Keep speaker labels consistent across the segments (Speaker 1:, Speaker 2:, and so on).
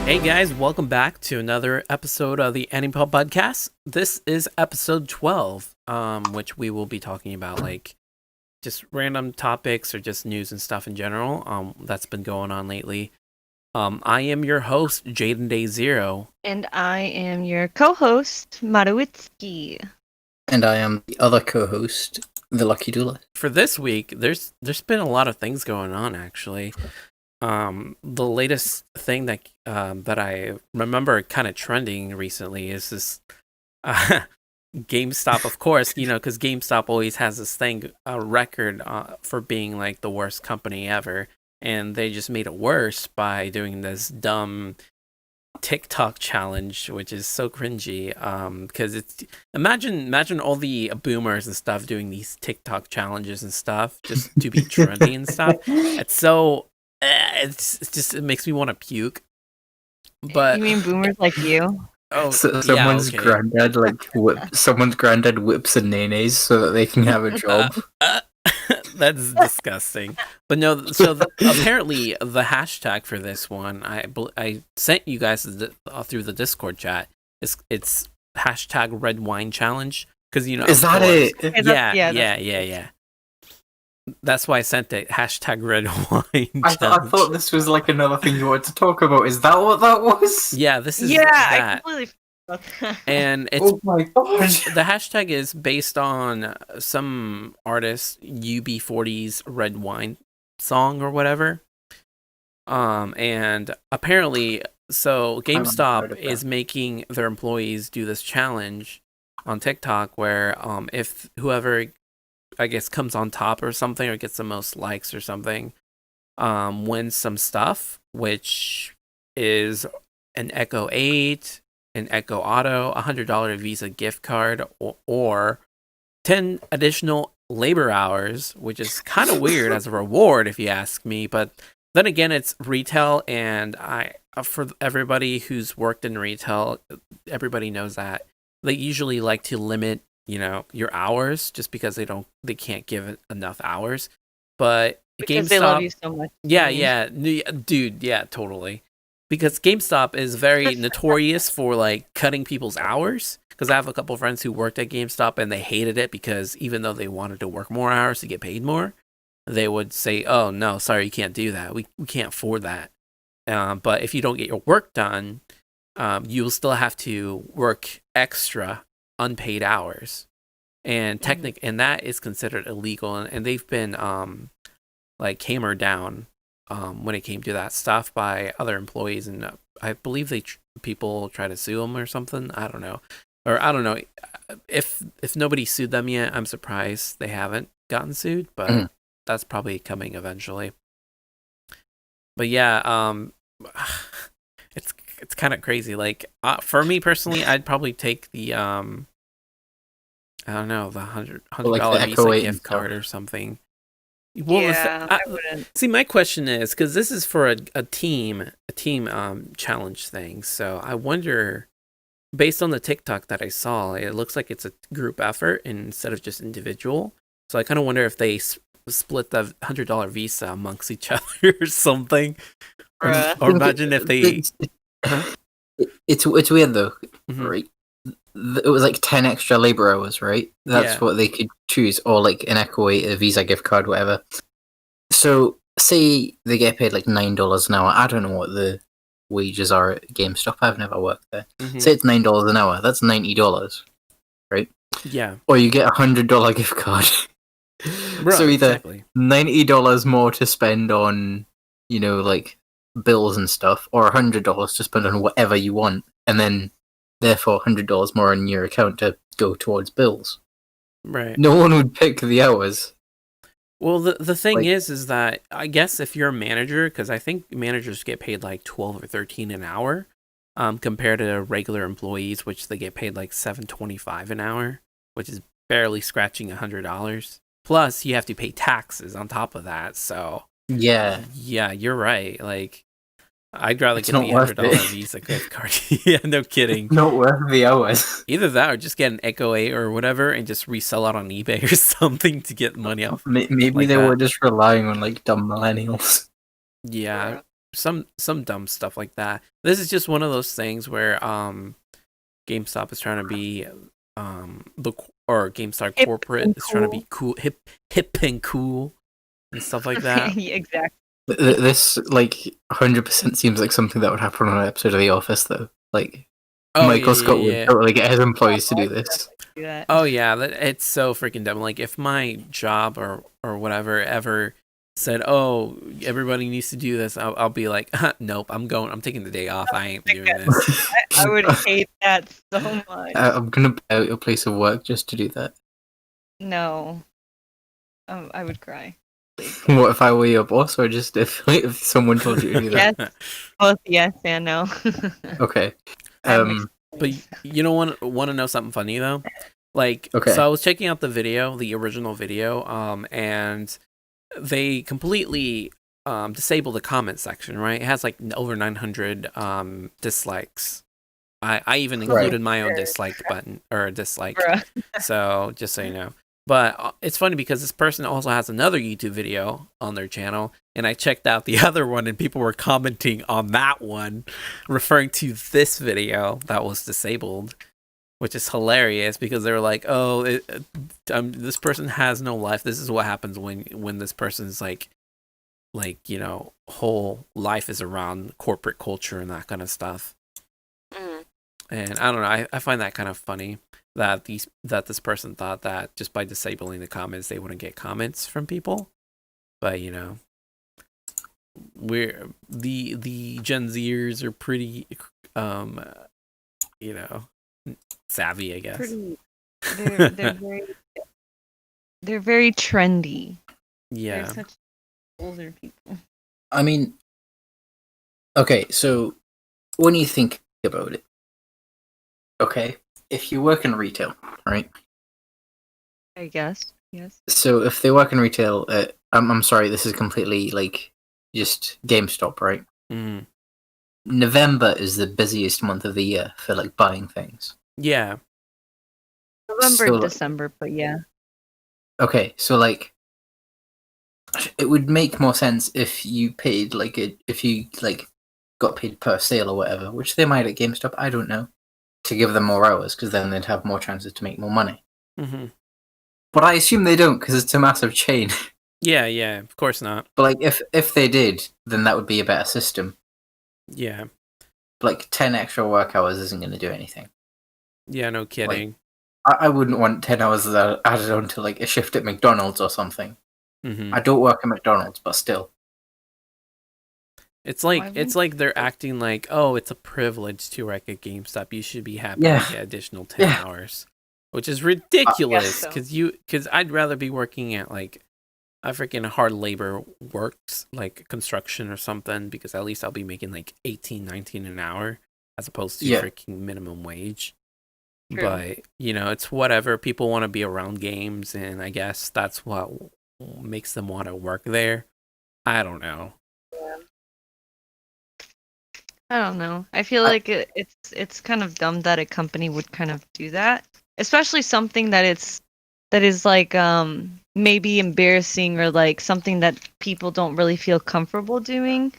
Speaker 1: Hey guys, welcome back to another episode of the Anipop Podcast. This is episode 12, which we will be talking about like just random topics or just news and stuff in general that's been going on lately. I am your host, Jaden Day Zero.
Speaker 2: And I am your co-host, Maruitsuki.
Speaker 3: And I am the other co-host, the Lucky Doula.
Speaker 1: For this week, there's been a lot of things going on actually. The latest thing that I remember kind of trending recently is this GameStop, of course, because GameStop always has this thing, a record for being like the worst company ever, and they just made it worse by doing this dumb TikTok challenge, which is so cringy. Because it's imagine all the boomers and stuff doing these TikTok challenges and stuff just to be trendy and stuff. It's so. It makes me want to puke. But
Speaker 2: you mean boomers like you?
Speaker 1: Oh,
Speaker 3: someone's granddad someone's granddad whips and nays so that they can have a job.
Speaker 1: That's disgusting. But no, so apparently the hashtag for this one, I sent you guys through the Discord chat. It's hashtag Red Wine Challenge because
Speaker 3: is that it?
Speaker 1: Yeah. That's why I sent it. Hashtag Red Wine.
Speaker 3: I thought this was like another thing you wanted to talk about. Is that what that was?
Speaker 1: Yeah, this is
Speaker 2: I completely forgot.
Speaker 1: And it's
Speaker 3: oh my gosh.
Speaker 1: The hashtag is based on some artist UB40's Red Wine song or whatever. And apparently, so GameStop is making their employees do this challenge on TikTok where if whoever I guess comes on top or something or gets the most likes or something wins some stuff, which is an Echo 8, an Echo Auto, $100 Visa gift card, or 10 additional labor hours, which is kind of weird as a reward if you ask me. But then again, it's retail, and for everybody who's worked in retail, everybody knows that they usually like to limit your hours just because they can't give it enough hours. But
Speaker 2: because
Speaker 1: GameStop,
Speaker 2: they love you so much.
Speaker 1: yeah, dude, yeah, totally. Because GameStop is very notorious for like cutting people's hours. Because I have a couple friends who worked at GameStop and they hated it because even though they wanted to work more hours to get paid more, they would say, "Oh no, sorry, you can't do that. We can't afford that." But if you don't get your work done, you'll still have to work extra unpaid hours, and and that is considered illegal, and they've been like hammered down when it came to that stuff by other employees, and I believe people try to sue them or something. I don't know if nobody sued them yet. I'm surprised they haven't gotten sued, but that's probably coming eventually. But yeah, it's kind of crazy. Like for me personally, I'd probably take the I don't know, the $100
Speaker 3: like
Speaker 1: Visa gift card or something. Well,
Speaker 2: I wouldn't.
Speaker 1: See, my question is because this is for a team challenge thing. So I wonder, based on the TikTok that I saw, it looks like it's a group effort instead of just individual. So I kind of wonder if they split the $100 Visa amongst each other or something. Or imagine if they.
Speaker 3: It's weird though,
Speaker 1: Mhm.
Speaker 3: right? It was like 10 extra labor hours, right? That's what they could choose, or like an Echo 8, a Visa gift card, whatever. So say they get paid like $9 an hour. I don't know what the wages are at GameStop. I've never worked there. Say it's $9 an hour. That's $90, right?
Speaker 1: Yeah.
Speaker 3: Or you get $100 gift card.
Speaker 1: Right,
Speaker 3: so either
Speaker 1: exactly.
Speaker 3: $90 more to spend on, like bills and stuff, or $100 to spend on whatever you want, and then therefore $100 more in your account to go towards bills.
Speaker 1: Right.
Speaker 3: No one would pick the hours.
Speaker 1: Well, the thing is that I guess if you're a manager, because I think managers get paid like 12 or 13 an hour, compared to regular employees, which they get paid like $7.25 an hour, which is barely scratching $100. Plus, you have to pay taxes on top of that. So
Speaker 3: yeah,
Speaker 1: you're right. Like, I'd rather
Speaker 3: it's
Speaker 1: get the $100
Speaker 3: $100
Speaker 1: Visa gift card. Yeah, no kidding.
Speaker 3: Not worth the hours.
Speaker 1: Either that or just get an Echo 8 or whatever and just resell it on eBay or something to get money off.
Speaker 3: Maybe
Speaker 1: like
Speaker 3: they
Speaker 1: that.
Speaker 3: were just relying on like dumb millennials.
Speaker 1: Yeah. some dumb stuff like that. This is just one of those things where GameStop is trying to be or GameStop
Speaker 2: Hip
Speaker 1: corporate
Speaker 2: and
Speaker 1: is trying to
Speaker 2: cool.
Speaker 1: be cool, hip and cool and stuff like that.
Speaker 2: Yeah, exactly.
Speaker 3: This like 100% seems like something that would happen on an episode of The Office, though. Like
Speaker 1: Oh
Speaker 3: Michael Scott
Speaker 1: yeah,
Speaker 3: would
Speaker 1: yeah.
Speaker 3: totally get his employees to do this.
Speaker 2: Do that.
Speaker 1: Oh yeah, it's so freaking dumb. Like if my job or whatever ever said, "Oh, everybody needs to do this," I'll be like, "Nope, I'm taking the day off. I ain't doing this."
Speaker 2: I would hate that so much.
Speaker 3: I'm gonna buy out your place of work just to do that.
Speaker 2: No. I would cry.
Speaker 3: What if I were your boss, or just if someone told you to do that?
Speaker 2: Yes. Both yes and no.
Speaker 3: Okay.
Speaker 2: I'm
Speaker 1: But you don't want to know something funny though? Like,
Speaker 3: Okay.
Speaker 1: so I was checking out the original video, and they completely disable the comment section, right? It has like over 900 dislikes. I even included my own dislike button or dislike.
Speaker 2: Bruh.
Speaker 1: So just so you know. But it's funny because this person also has another YouTube video on their channel, and I checked out the other one, and people were commenting on that one, referring to this video that was disabled, which is hilarious because they were like, "Oh, this person has no life. This is what happens when this person's like whole life is around corporate culture and that kind of stuff." And I don't know. I find that kind of funny that this person thought that just by disabling the comments they wouldn't get comments from people. But we're the Gen Zers are pretty savvy, I guess.
Speaker 2: They're very trendy.
Speaker 1: Yeah.
Speaker 2: They're such older people.
Speaker 3: I mean, okay, so when you think about it, okay, if you work in retail, right?
Speaker 2: I guess. Yes.
Speaker 3: So if they work in retail, I'm sorry, this is completely like just GameStop, right?
Speaker 1: Mm.
Speaker 3: November is the busiest month of the year for like buying things.
Speaker 1: Yeah.
Speaker 2: November,
Speaker 3: So,
Speaker 2: and December, but yeah.
Speaker 3: Okay, so like it would make more sense if you paid if you got paid per sale or whatever, which they might at GameStop, I don't know, to give them more hours because then they'd have more chances to make more money.
Speaker 1: Mm-hmm.
Speaker 3: But I assume they don't because it's a massive chain.
Speaker 1: Yeah. Of course not.
Speaker 3: But like if they did, then that would be a better system.
Speaker 1: Yeah.
Speaker 3: But like 10 extra work hours isn't going to do anything.
Speaker 1: Yeah. No kidding.
Speaker 3: I wouldn't want 10 hours added on to like a shift at McDonald's or something.
Speaker 1: Mm-hmm.
Speaker 3: I don't work at McDonald's, but still.
Speaker 1: It's like they're acting like, oh, it's a privilege to work at GameStop. You should be happy to get additional 10 hours, which is ridiculous. Because I'd rather be working at like a freaking hard labor works, like construction or something, because at least I'll be making like 18, 19 an hour as opposed to freaking minimum wage.
Speaker 2: True.
Speaker 1: But it's whatever. People want to be around games, and I guess that's what makes them want to work there. I don't know.
Speaker 2: I don't know. I feel like it's kind of dumb that a company would kind of do that, especially something that is like maybe embarrassing or like something that people don't really feel comfortable doing,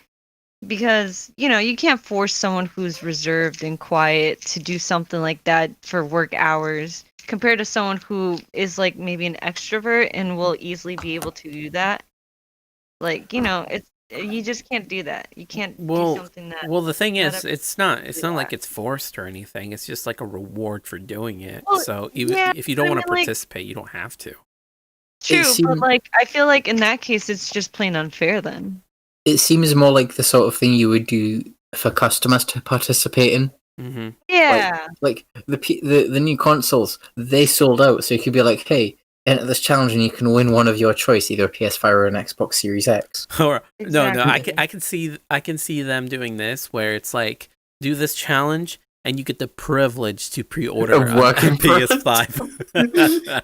Speaker 2: because you can't force someone who's reserved and quiet to do something like that for work hours compared to someone who is like maybe an extrovert and will easily be able to do that. Like you just can't do that. You can't do something that.
Speaker 1: Well, the thing is, it's not like it's forced or anything. It's just like a reward for doing it.
Speaker 2: Well,
Speaker 1: so even if you don't want to participate, you don't have to.
Speaker 2: True, but like I feel like in that case, it's just plain unfair. Then
Speaker 3: it seems more like the sort of thing you would do for customers to participate in.
Speaker 1: Mm-hmm.
Speaker 2: Yeah,
Speaker 3: like the new consoles, they sold out, so you could be like, hey, enter this challenge and you can win one of your choice, either a PS5 or an Xbox Series X.
Speaker 1: Or
Speaker 2: exactly.
Speaker 1: no, I can see them doing this where it's like, do this challenge and you get the privilege to pre-order a PS5.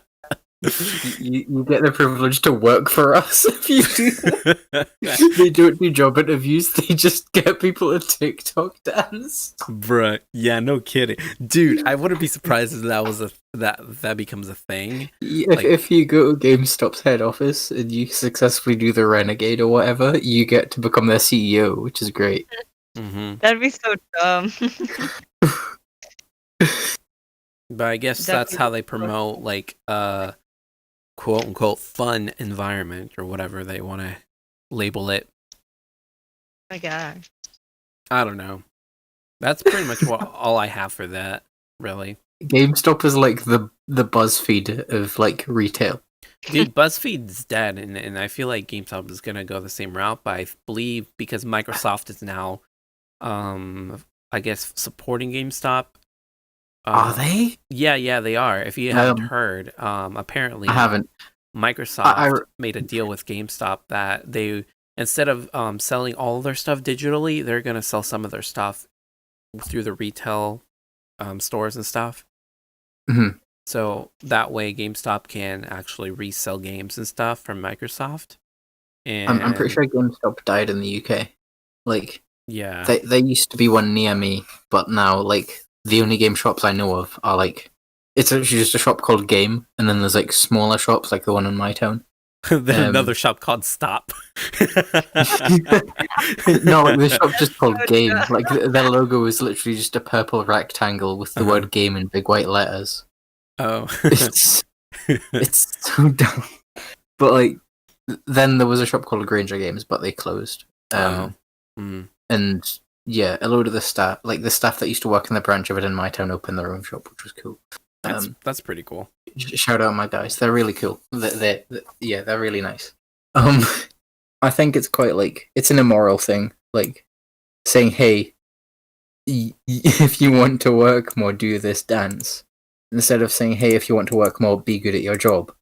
Speaker 3: You get the privilege to work for us if you do that. They don't do job interviews, they just get people to TikTok dance.
Speaker 1: Bruh, yeah, no kidding. Dude, I wouldn't be surprised if that becomes a thing.
Speaker 3: If you go to GameStop's head office and you successfully do the Renegade or whatever, you get to become their CEO, which is great.
Speaker 1: Mm-hmm.
Speaker 2: That'd be so dumb.
Speaker 1: But I guess that's how they promote like quote unquote fun environment or whatever they want to label it.
Speaker 2: My gosh.
Speaker 1: I don't know. That's pretty much all I have for that, really.
Speaker 3: GameStop is like the BuzzFeed of like retail.
Speaker 1: Dude, BuzzFeed's dead, and I feel like GameStop is gonna go the same route. But I believe because Microsoft is now, I guess supporting GameStop.
Speaker 3: Are they?
Speaker 1: Yeah, they are. If you haven't heard, apparently
Speaker 3: I haven't.
Speaker 1: Microsoft made a deal with GameStop that they, instead of selling all of their stuff digitally, they're gonna sell some of their stuff through the retail stores and stuff.
Speaker 3: Mm-hmm.
Speaker 1: So that way GameStop can actually resell games and stuff from Microsoft. And
Speaker 3: I'm pretty sure GameStop died in the UK. Like,
Speaker 1: yeah,
Speaker 3: there used to be one near me, but now like the only game shops I know of are like, it's actually just a shop called Game, and then there's like smaller shops like the one in my town.
Speaker 1: Then another shop called Stop.
Speaker 3: No, like, the shop's just called Game. Like their logo is literally just a purple rectangle with the word Game in big white letters.
Speaker 1: Oh,
Speaker 3: it's so dumb. But like, then there was a shop called Granger Games, but they closed. And yeah, a load of the staff that used to work in the branch of it in my town, opened their own shop, which was cool.
Speaker 1: That's pretty cool.
Speaker 3: Shout out my guys, they're really cool. They're really nice. I think it's quite like, it's an immoral thing, like saying, hey, if you want to work more, do this dance, instead of saying, hey, if you want to work more, be good at your job.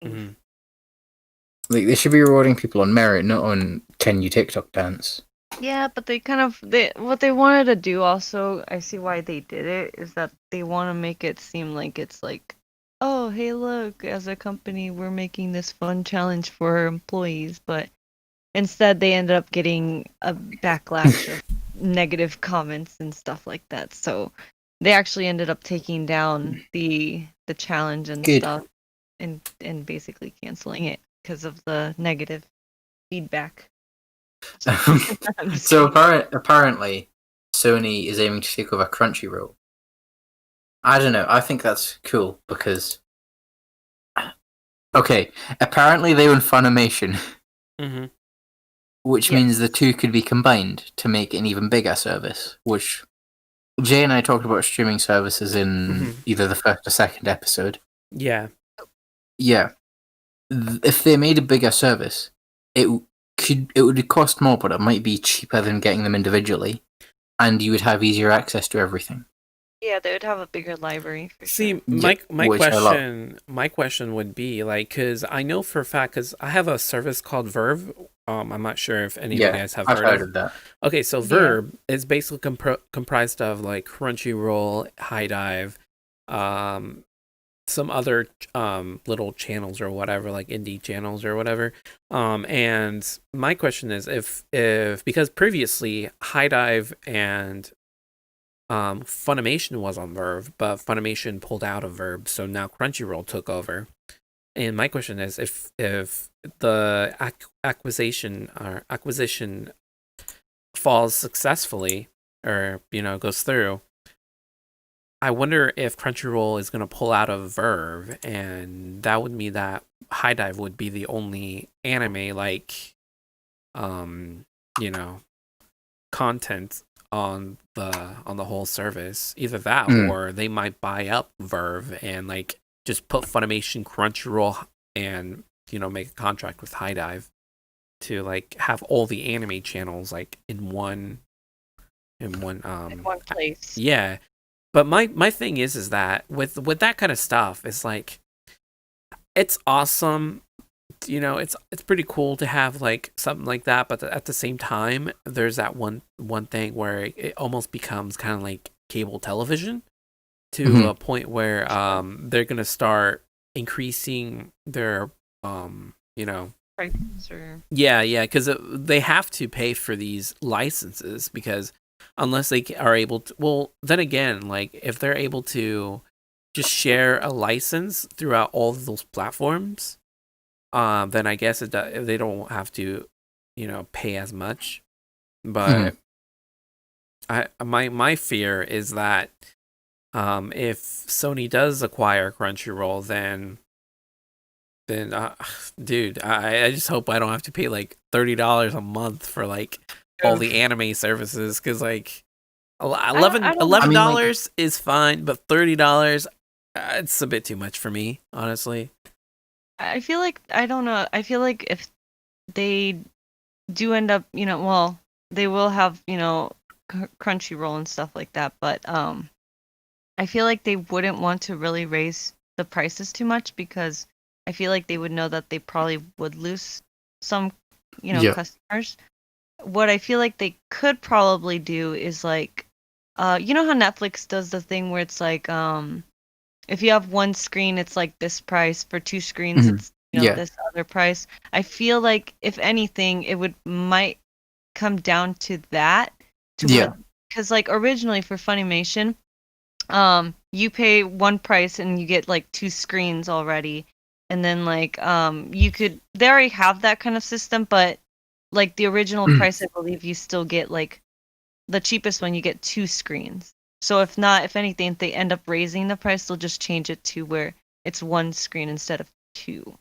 Speaker 1: Mm-hmm.
Speaker 3: Like, they should be rewarding people on merit, not on can you TikTok dance.
Speaker 2: Yeah, but what they wanted to do also, I see why they did it, is that they want to make it seem like it's like, oh, hey, look, as a company, we're making this fun challenge for our employees, but instead they ended up getting a backlash of negative comments and stuff like that. So they actually ended up taking down the challenge and stuff and basically canceling it because of the negative feedback.
Speaker 3: So apparently, Sony is aiming to take over Crunchyroll. I don't know. I think that's cool because, okay, apparently they own Funimation, which means the two could be combined to make an even bigger service. Which Jay and I talked about streaming services in either the first or second episode.
Speaker 1: Yeah.
Speaker 3: If they made a bigger service, it would cost more, but it might be cheaper than getting them individually, and you would have easier access to everything.
Speaker 2: Yeah, they would have a bigger library for
Speaker 1: sure.
Speaker 2: See,
Speaker 1: my question would be like, because I know for a fact, because I have a service called Verve. I'm not sure if any of you guys have heard of that. Okay, so Verve is basically comprised of like Crunchyroll, High Dive, some other little channels or whatever, like indie channels or whatever. And my question is, if because previously High Dive and Funimation was on Verve, but Funimation pulled out of Verve, so now Crunchyroll took over. And my question is, if the acquisition falls successfully, or goes through, I wonder if Crunchyroll is going to pull out of Verve, and that would mean that High Dive would be the only anime content on the whole service. Either that or they might buy up Verve and like just put Funimation, Crunchyroll, and make a contract with High Dive to like have all the anime channels like in one
Speaker 2: place.
Speaker 1: Yeah. But my thing is that with that kind of stuff, it's like, it's awesome, it's pretty cool to have like something like that, but at the same time, there's that one thing where it almost becomes kind of like cable television to a point where they're gonna start increasing their
Speaker 2: Prices or
Speaker 1: yeah, because they have to pay for these licenses, because unless they are able to, well, then again, like if they're able to just share a license throughout all of those platforms, then I guess they don't have to, pay as much. But my fear is that if Sony does acquire Crunchyroll, then dude, I just hope I don't have to pay like $30 a month for like all the anime services, because like $11 is fine, but $30, it's a bit too much for me, honestly.
Speaker 2: I feel like, I don't know. I feel like if they do end up, well, they will have, Crunchyroll and stuff like that, but I feel like they wouldn't want to really raise the prices too much, because I feel like they would know that they probably would lose some, customers. What I feel like they could probably do is like, you know how Netflix does the thing where it's like, if you have one screen, it's like this price. For two screens, it's this other price. I feel like if anything, it might come down to that. Because like originally for Funimation, you pay one price and you get like two screens already, and then like they already have that kind of system, but like the original price, I believe you still get like the cheapest one, you get two screens. So if anything, if they end up raising the price, they'll just change it to where it's one screen instead of two,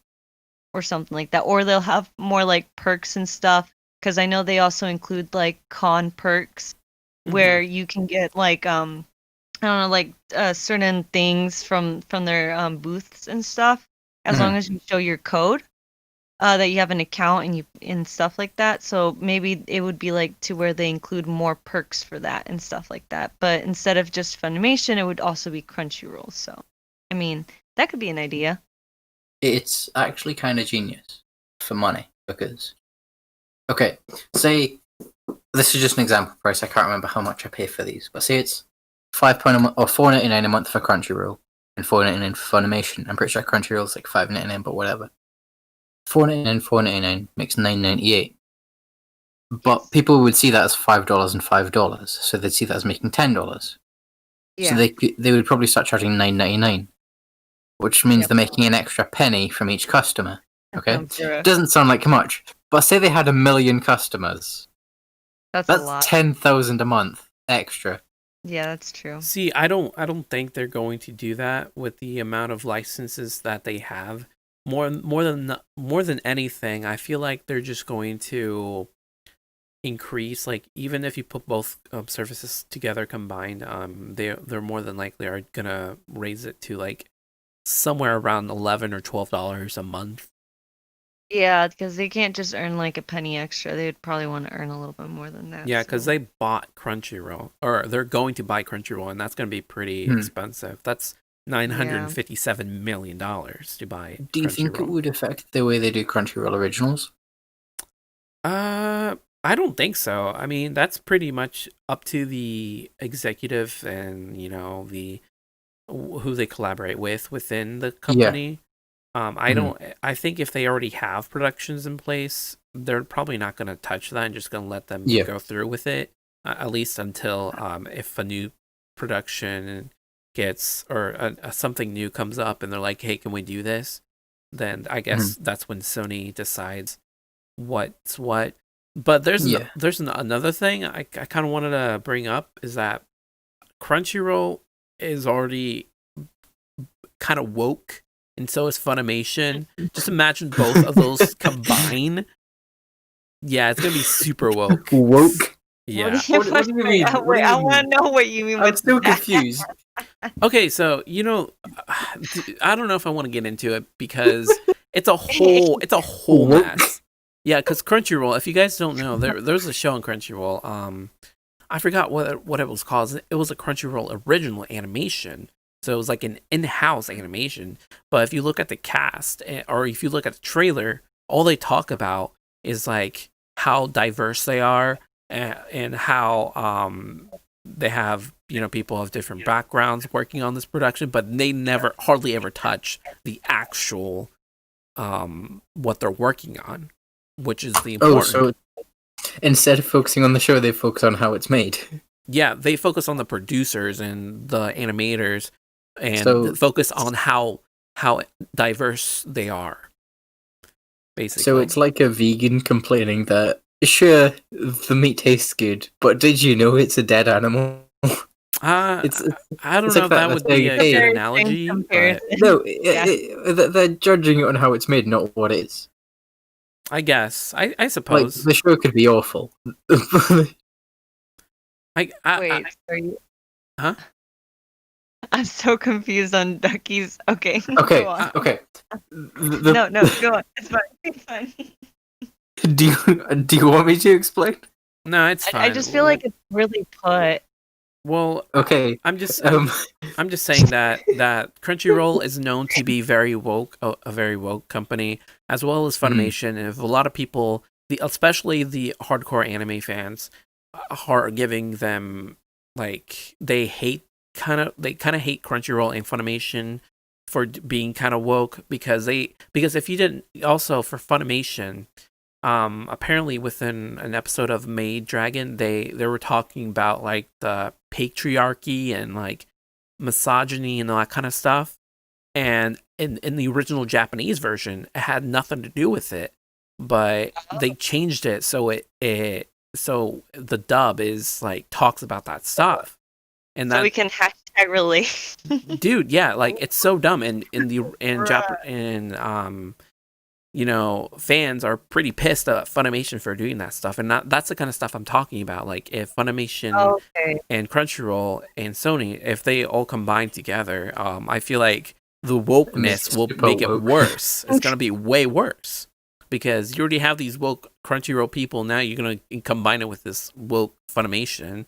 Speaker 2: or something like that. Or they'll have more like perks and stuff, because I know they also include like con perks where you can get like I don't know, like certain things from their booths and stuff, as long as you show your code that you have an account and stuff like that. So maybe it would be like to where they include more perks for that and stuff like that. But instead of just Funimation, it would also be Crunchyroll. So I mean, that could be an idea.
Speaker 3: It's actually kind of genius for money, because okay, say this is just an example price. I can't remember how much I pay for these, but say it's £5 a month or $4.99 a month for Crunchyroll and $4.99 for Funimation. I'm pretty sure Crunchyroll's like $5.99, but whatever. $4.99 makes $9.98. But people would see that as $5 and $5, so they'd see that as making $10.
Speaker 2: Yeah.
Speaker 3: So they would probably start charging $9.99, which means they're making an extra penny from each customer. Okay, doesn't sound like much, but say they had 1 million customers. That's a lot. 10,000 a month extra.
Speaker 2: Yeah, that's true.
Speaker 1: See, I don't think they're going to do that with the amount of licenses that they have. More than anything, I feel like they're just going to increase, like, even if you put both services together combined, they're more than likely are gonna raise it to like somewhere around $11 or $12 a month.
Speaker 2: Yeah, because they can't just earn like a penny extra. They would probably want to earn a little bit more than that.
Speaker 1: Yeah, because they bought Crunchyroll, or they're going to buy Crunchyroll, and that's going to be pretty expensive. That's $957 million to buy.
Speaker 3: Do you think it would affect the way they do Crunchyroll originals?
Speaker 1: I don't think so. I mean, that's pretty much up to the executive and the who they collaborate with within the company. Yeah. I think if they already have productions in place, they're probably not going to touch that and just going to let them go through with it, at least until if a new production gets, or something new comes up and they're like, hey, can we do this? Then I guess that's when Sony decides what's what. But there's another thing I kind of wanted to bring up, is that Crunchyroll is already kind of woke, and so is Funimation. Just imagine both of those combine. Yeah, it's gonna be super woke.
Speaker 3: Woke?
Speaker 1: Yeah.
Speaker 2: What do you mean? I want to know what you mean.
Speaker 3: I'm still confused.
Speaker 1: Okay, so I don't know if I want to get into it, because it's a whole mess. Yeah, because Crunchyroll, if you guys don't know, there's a show on Crunchyroll. I forgot what it was called. It was a Crunchyroll original animation. So it was like an in-house animation. But if you look at the cast, or if you look at the trailer, all they talk about is like how diverse they are, and how they have people of different backgrounds working on this production, but they never hardly ever touch the actual what they're working on, which is the important.
Speaker 3: So instead of focusing on the show, they focus on how it's made.
Speaker 1: Yeah, they focus on the producers and the animators, and focus on how diverse they are. Basically,
Speaker 3: so it's like a vegan complaining that sure the meat tastes good, but did you know it's a dead animal?
Speaker 1: I don't know if that would be a good analogy. But...
Speaker 3: No, they're judging it on how it's made, not what it is.
Speaker 1: I guess. I suppose.
Speaker 3: Like, the show could be awful.
Speaker 2: Wait, are you...
Speaker 1: Huh?
Speaker 2: I'm so confused on Ducky's... Okay.
Speaker 3: Okay,
Speaker 2: go on.
Speaker 3: okay.
Speaker 2: No, go on. It's fine.
Speaker 3: Do you want me to explain?
Speaker 1: No, it's fine.
Speaker 2: I just feel like it's really put...
Speaker 1: Well,
Speaker 3: okay.
Speaker 1: I'm just saying that Crunchyroll is known to be very woke, a very woke company, as well as Funimation. And if a lot of people, especially the hardcore anime fans, are giving them like they kind of hate Crunchyroll and Funimation for being kind of woke because if you didn't also for Funimation. Apparently within an episode of Maid Dragon, they were talking about like the patriarchy and like misogyny and all that kind of stuff. And in the original Japanese version, it had nothing to do with it, but they changed it so so the dub is like talks about that stuff. And
Speaker 2: so we can hashtag relate.
Speaker 1: Dude, yeah, like it's so dumb. And fans are pretty pissed at Funimation for doing that stuff, and that's the kind of stuff I'm talking about. Like, if Funimation and Crunchyroll and Sony, if they all combine together, I feel like the wokeness will make it worse. It's gonna be way worse because you already have these woke Crunchyroll people. Now you're gonna combine it with this woke Funimation.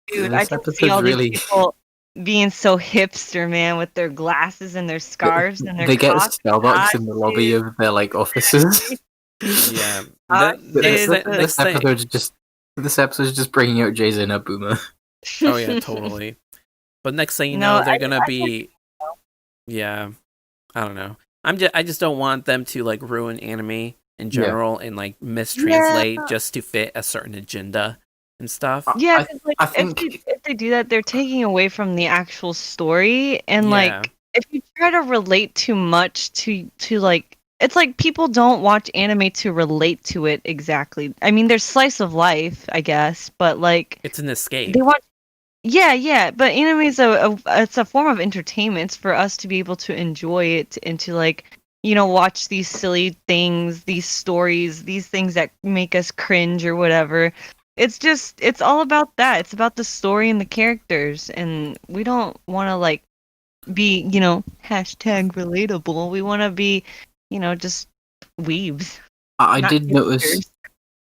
Speaker 2: Dude, I can see all these people being so hipster, man, with their glasses and their scarves and their
Speaker 3: they get Starbucks in the lobby of their like offices.
Speaker 1: Yeah,
Speaker 3: this episode is just bringing out Jason and Boomer.
Speaker 1: Oh yeah, totally. But next thing you know, they're gonna be. Yeah, I don't know. I just don't want them to like ruin anime in general and like mistranslate just to fit a certain agenda. And stuff.
Speaker 2: Yeah, I think if they do that, they're taking away from the actual story, and like if you try to relate too much to like, it's like people don't watch anime to relate to it exactly. I mean, there's slice of life, I guess, but like
Speaker 1: it's an escape.
Speaker 2: They watch, but anime is it's a form of entertainment. It's for us to be able to enjoy it and to like watch these silly things, these stories, these things that make us cringe or whatever. It's all about that. It's about the story and the characters, and we don't want to like be, hashtag relatable. We want to be, just weebs.
Speaker 3: I did notice.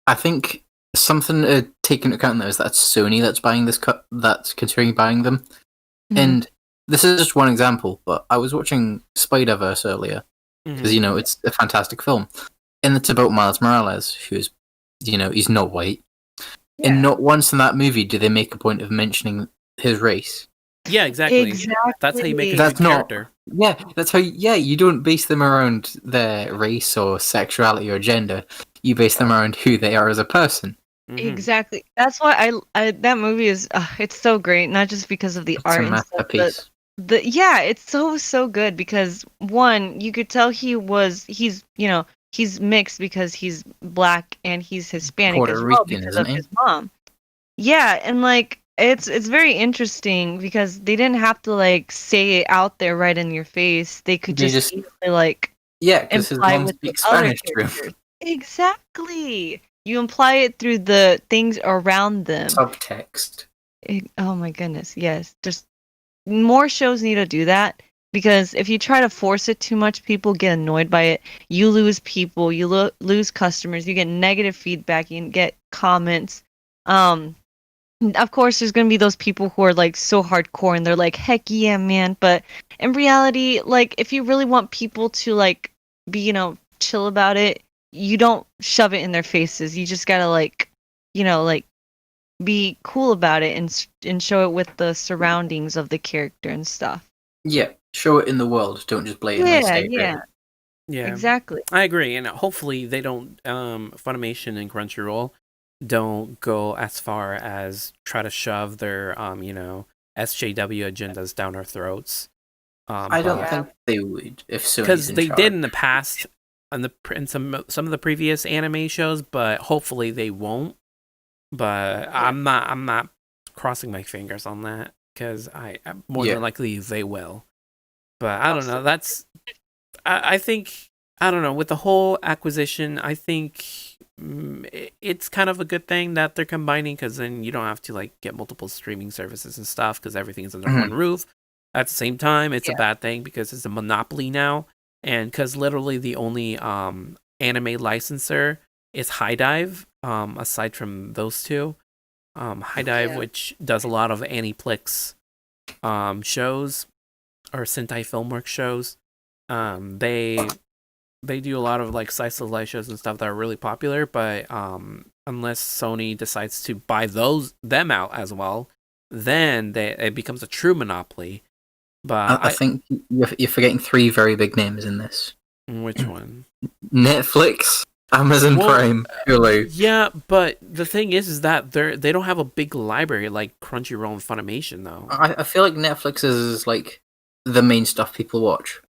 Speaker 3: I think something to take into account there is that Sony that's buying this that's considering buying them, and this is just one example. But I was watching Spider-Verse earlier because it's a fantastic film, and it's about Miles Morales, who's he's not white. And not once in that movie do they make a point of mentioning his race.
Speaker 1: Yeah, exactly. That's how you make a good character.
Speaker 3: Yeah, that's how. Yeah, you don't base them around their race or sexuality or gender. You base them around who they are as a person.
Speaker 2: Mm-hmm. Exactly. That's why I that movie is. It's so great, not just because of the art and stuff, but it's so good because one, you could tell he's mixed because he's black and he's Hispanic
Speaker 3: Puerto
Speaker 2: as well
Speaker 3: Rican,
Speaker 2: because of his mom. Yeah, and like it's very interesting because they didn't have to like say it out there right in your face. They could just easily like
Speaker 3: because his mom speaks Spanish to him.
Speaker 2: Exactly. You imply it through the things around them.
Speaker 3: Subtext.
Speaker 2: Oh my goodness, yes. Just more shows need to do that. Because if you try to force it too much, people get annoyed by it. You lose people, you lose customers, you get negative feedback, you get comments. Of course, there's going to be those people who are like so hardcore and they're like, heck yeah, man. But in reality, like if you really want people to like be, chill about it, you don't shove it in their faces. You just got to like, like be cool about it and show it with the surroundings of the character and stuff.
Speaker 3: Yeah, show it in the world. Don't just blatantly say it.
Speaker 1: Yeah,
Speaker 2: exactly.
Speaker 1: I agree, and hopefully they don't. Funimation and Crunchyroll don't go as far as try to shove their SJW agendas down our throats.
Speaker 3: I don't think they would if Sony's
Speaker 1: because
Speaker 3: in
Speaker 1: they
Speaker 3: charge.
Speaker 1: did in the past in some of the previous anime shows, but hopefully they won't. But I'm not crossing my fingers on that because I'm more than likely they will. But I don't know. I think I don't know with the whole acquisition. I think it's kind of a good thing that they're combining because then you don't have to like get multiple streaming services and stuff because everything's under one roof. At the same time, it's a bad thing because it's a monopoly now, and because literally the only anime licensor is High Dive. Aside from those two, High Dive, which does a lot of Aniplex shows or Sentai Filmworks shows, they do a lot of like slice of life shows and stuff that are really popular. But unless Sony decides to buy them out as well, then it becomes a true monopoly. But
Speaker 3: I think you're forgetting 3 very big names in this.
Speaker 1: Which one?
Speaker 3: Netflix, Amazon Prime, Hulu.
Speaker 1: Yeah, but the thing is that they don't have a big library like Crunchyroll and Funimation, though.
Speaker 3: I feel like Netflix is like the main stuff people watch.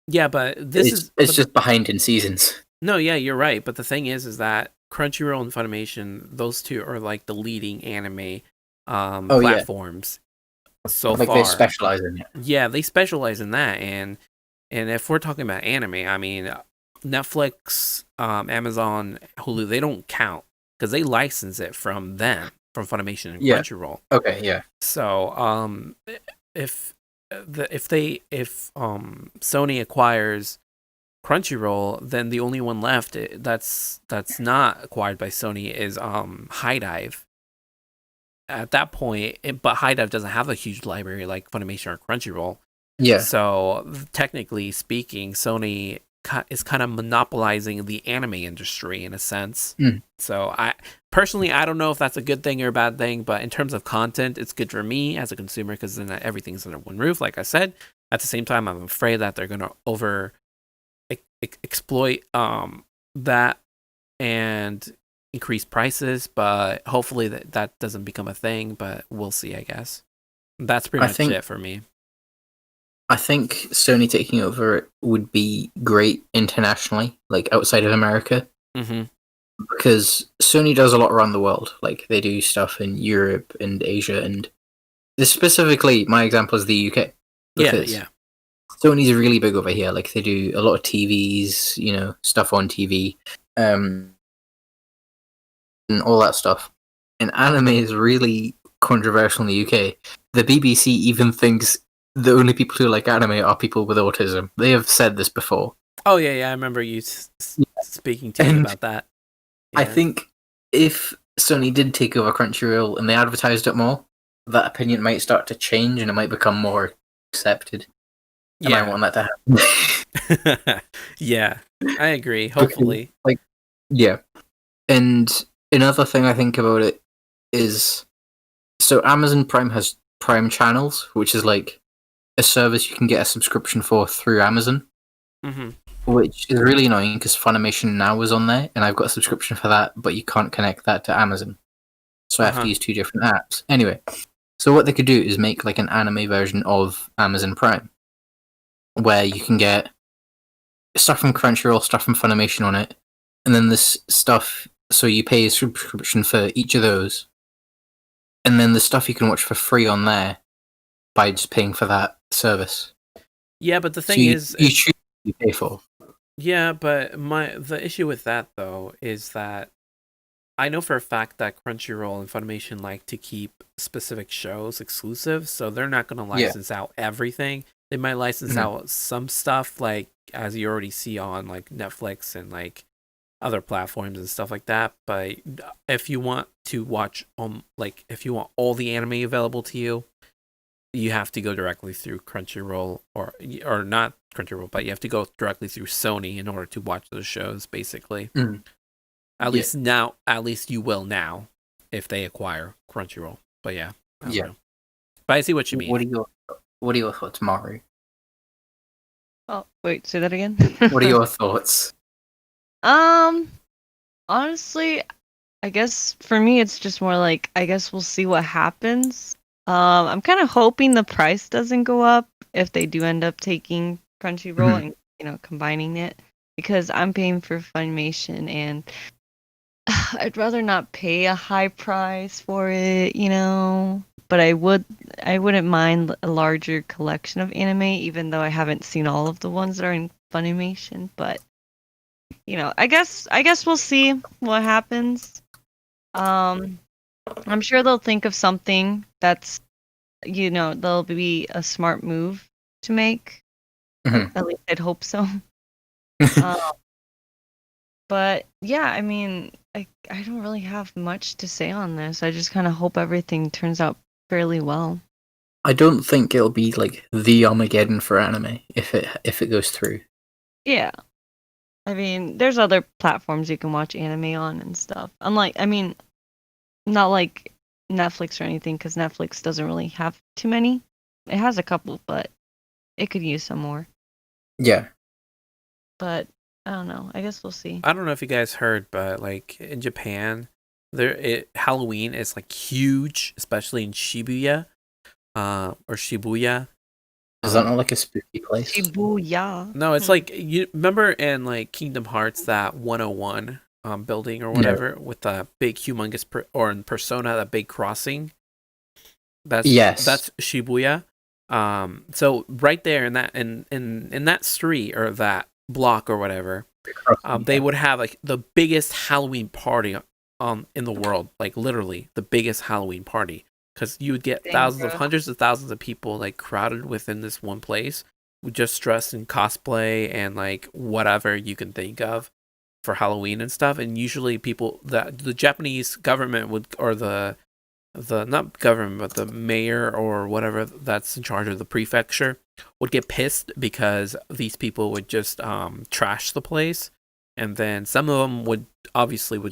Speaker 1: Yeah, but it's
Speaker 3: just behind in seasons.
Speaker 1: No, yeah, you're right. But the thing is that Crunchyroll and Funimation, those two are like the leading anime platforms. So far,
Speaker 3: they specialize in it.
Speaker 1: Yeah, they specialize in that, and if we're talking about anime, I mean, Netflix, Amazon, Hulu, they don't count because they license it from them, from Funimation and Crunchyroll.
Speaker 3: Okay, yeah.
Speaker 1: So, if Sony acquires Crunchyroll, then the only one left that's not acquired by Sony is High Dive. At that point, but High Dive doesn't have a huge library like Funimation or Crunchyroll.
Speaker 3: Yeah.
Speaker 1: So technically speaking, Sony is kind of monopolizing the anime industry in a sense. So I don't know if that's a good thing or a bad thing, but in terms of content, it's good for me as a consumer because then everything's under one roof. Like I said, at the same time, I'm afraid that they're gonna over exploit that and increase prices, but hopefully that doesn't become a thing, but we'll see, I guess. That's pretty much it for me.
Speaker 3: I think Sony taking over it would be great internationally, like outside of America. Because Sony does a lot around the world. Like they do stuff in Europe and Asia, and this specifically, my example is the UK.
Speaker 1: Yeah.
Speaker 3: Sony's really big over here. Like they do a lot of TVs, stuff on TV. And all that stuff. And anime is really controversial in the UK. The BBC even thinks the only people who like anime are people with autism. They have said this before.
Speaker 1: Oh, yeah, I remember you speaking to me about that. Yeah.
Speaker 3: I think if Sony did take over Crunchyroll and they advertised it more, that opinion might start to change and it might become more accepted. And I want that to happen.
Speaker 1: Yeah, I agree. Hopefully.
Speaker 3: And another thing I think about it is, so Amazon Prime has Prime Channels, which is like a service you can get a subscription for through Amazon, which is really annoying because Funimation Now is on there, and I've got a subscription for that, but you can't connect that to Amazon. So I have to use 2 different apps. Anyway, so what they could do is make like an anime version of Amazon Prime, where you can get stuff from Crunchyroll, stuff from Funimation on it, and then this stuff, so you pay a subscription for each of those, and then the stuff you can watch for free on there by just paying for that service.
Speaker 1: Yeah, but the thing is,
Speaker 3: you choose what you pay for.
Speaker 1: Yeah, but the issue with that though is that I know for a fact that Crunchyroll and Funimation like to keep specific shows exclusive, so they're not going to license out everything. They might license out some stuff, like as you already see on like Netflix and like other platforms and stuff like that. But if you want to watch if you want all the anime available to you, you have to go directly through Crunchyroll or not Crunchyroll, but you have to go directly through Sony in order to watch those shows, basically. At least you will now. if they acquire Crunchyroll. But yeah, I don't
Speaker 3: Yeah.
Speaker 1: know. But I see what you mean.
Speaker 3: What are your thoughts, Maru?
Speaker 2: Oh, wait, say that again.
Speaker 3: What are your thoughts?
Speaker 2: Honestly, I guess for me it's just more like I guess we'll see what happens. I'm kind of hoping the price doesn't go up if they do end up taking Crunchyroll and combining it, because I'm paying for Funimation and I'd rather not pay a high price for it, but I wouldn't mind a larger collection of anime, even though I haven't seen all of the ones that are in Funimation. But I guess we'll see what happens. I'm sure they'll think of something that's there'll be a smart move to make. At least I'd hope so. But yeah, I mean, I don't really have much to say on this. I just kind of hope everything turns out fairly well.
Speaker 3: I don't think it'll be like the Armageddon for anime if it goes through.
Speaker 2: Yeah. I mean, there's other platforms you can watch anime on and stuff. Not like Netflix or anything, because Netflix doesn't really have too many. It has a couple, but it could use some more.
Speaker 3: Yeah.
Speaker 2: But I don't know. I guess we'll see.
Speaker 1: I don't know if you guys heard, but like in Japan, Halloween is like huge, especially in Shibuya, or Shibuya.
Speaker 3: Is that not like a spooky place?
Speaker 2: Shibuya.
Speaker 1: No, it's like, you remember in like Kingdom Hearts, that 101 building or whatever, with the big humongous or in Persona, that big crossing. That's Shibuya. So right there in that street or that block or whatever, they would have like the biggest Halloween party in the world, like literally the biggest Halloween party, because you would get hundreds of thousands of people like crowded within this one place, just dressed in cosplay and like whatever you can think of for Halloween and stuff. And usually people, the Japanese government would, or the not government, but the mayor or whatever that's in charge of the prefecture, would get pissed because these people would just trash the place. And then some of them would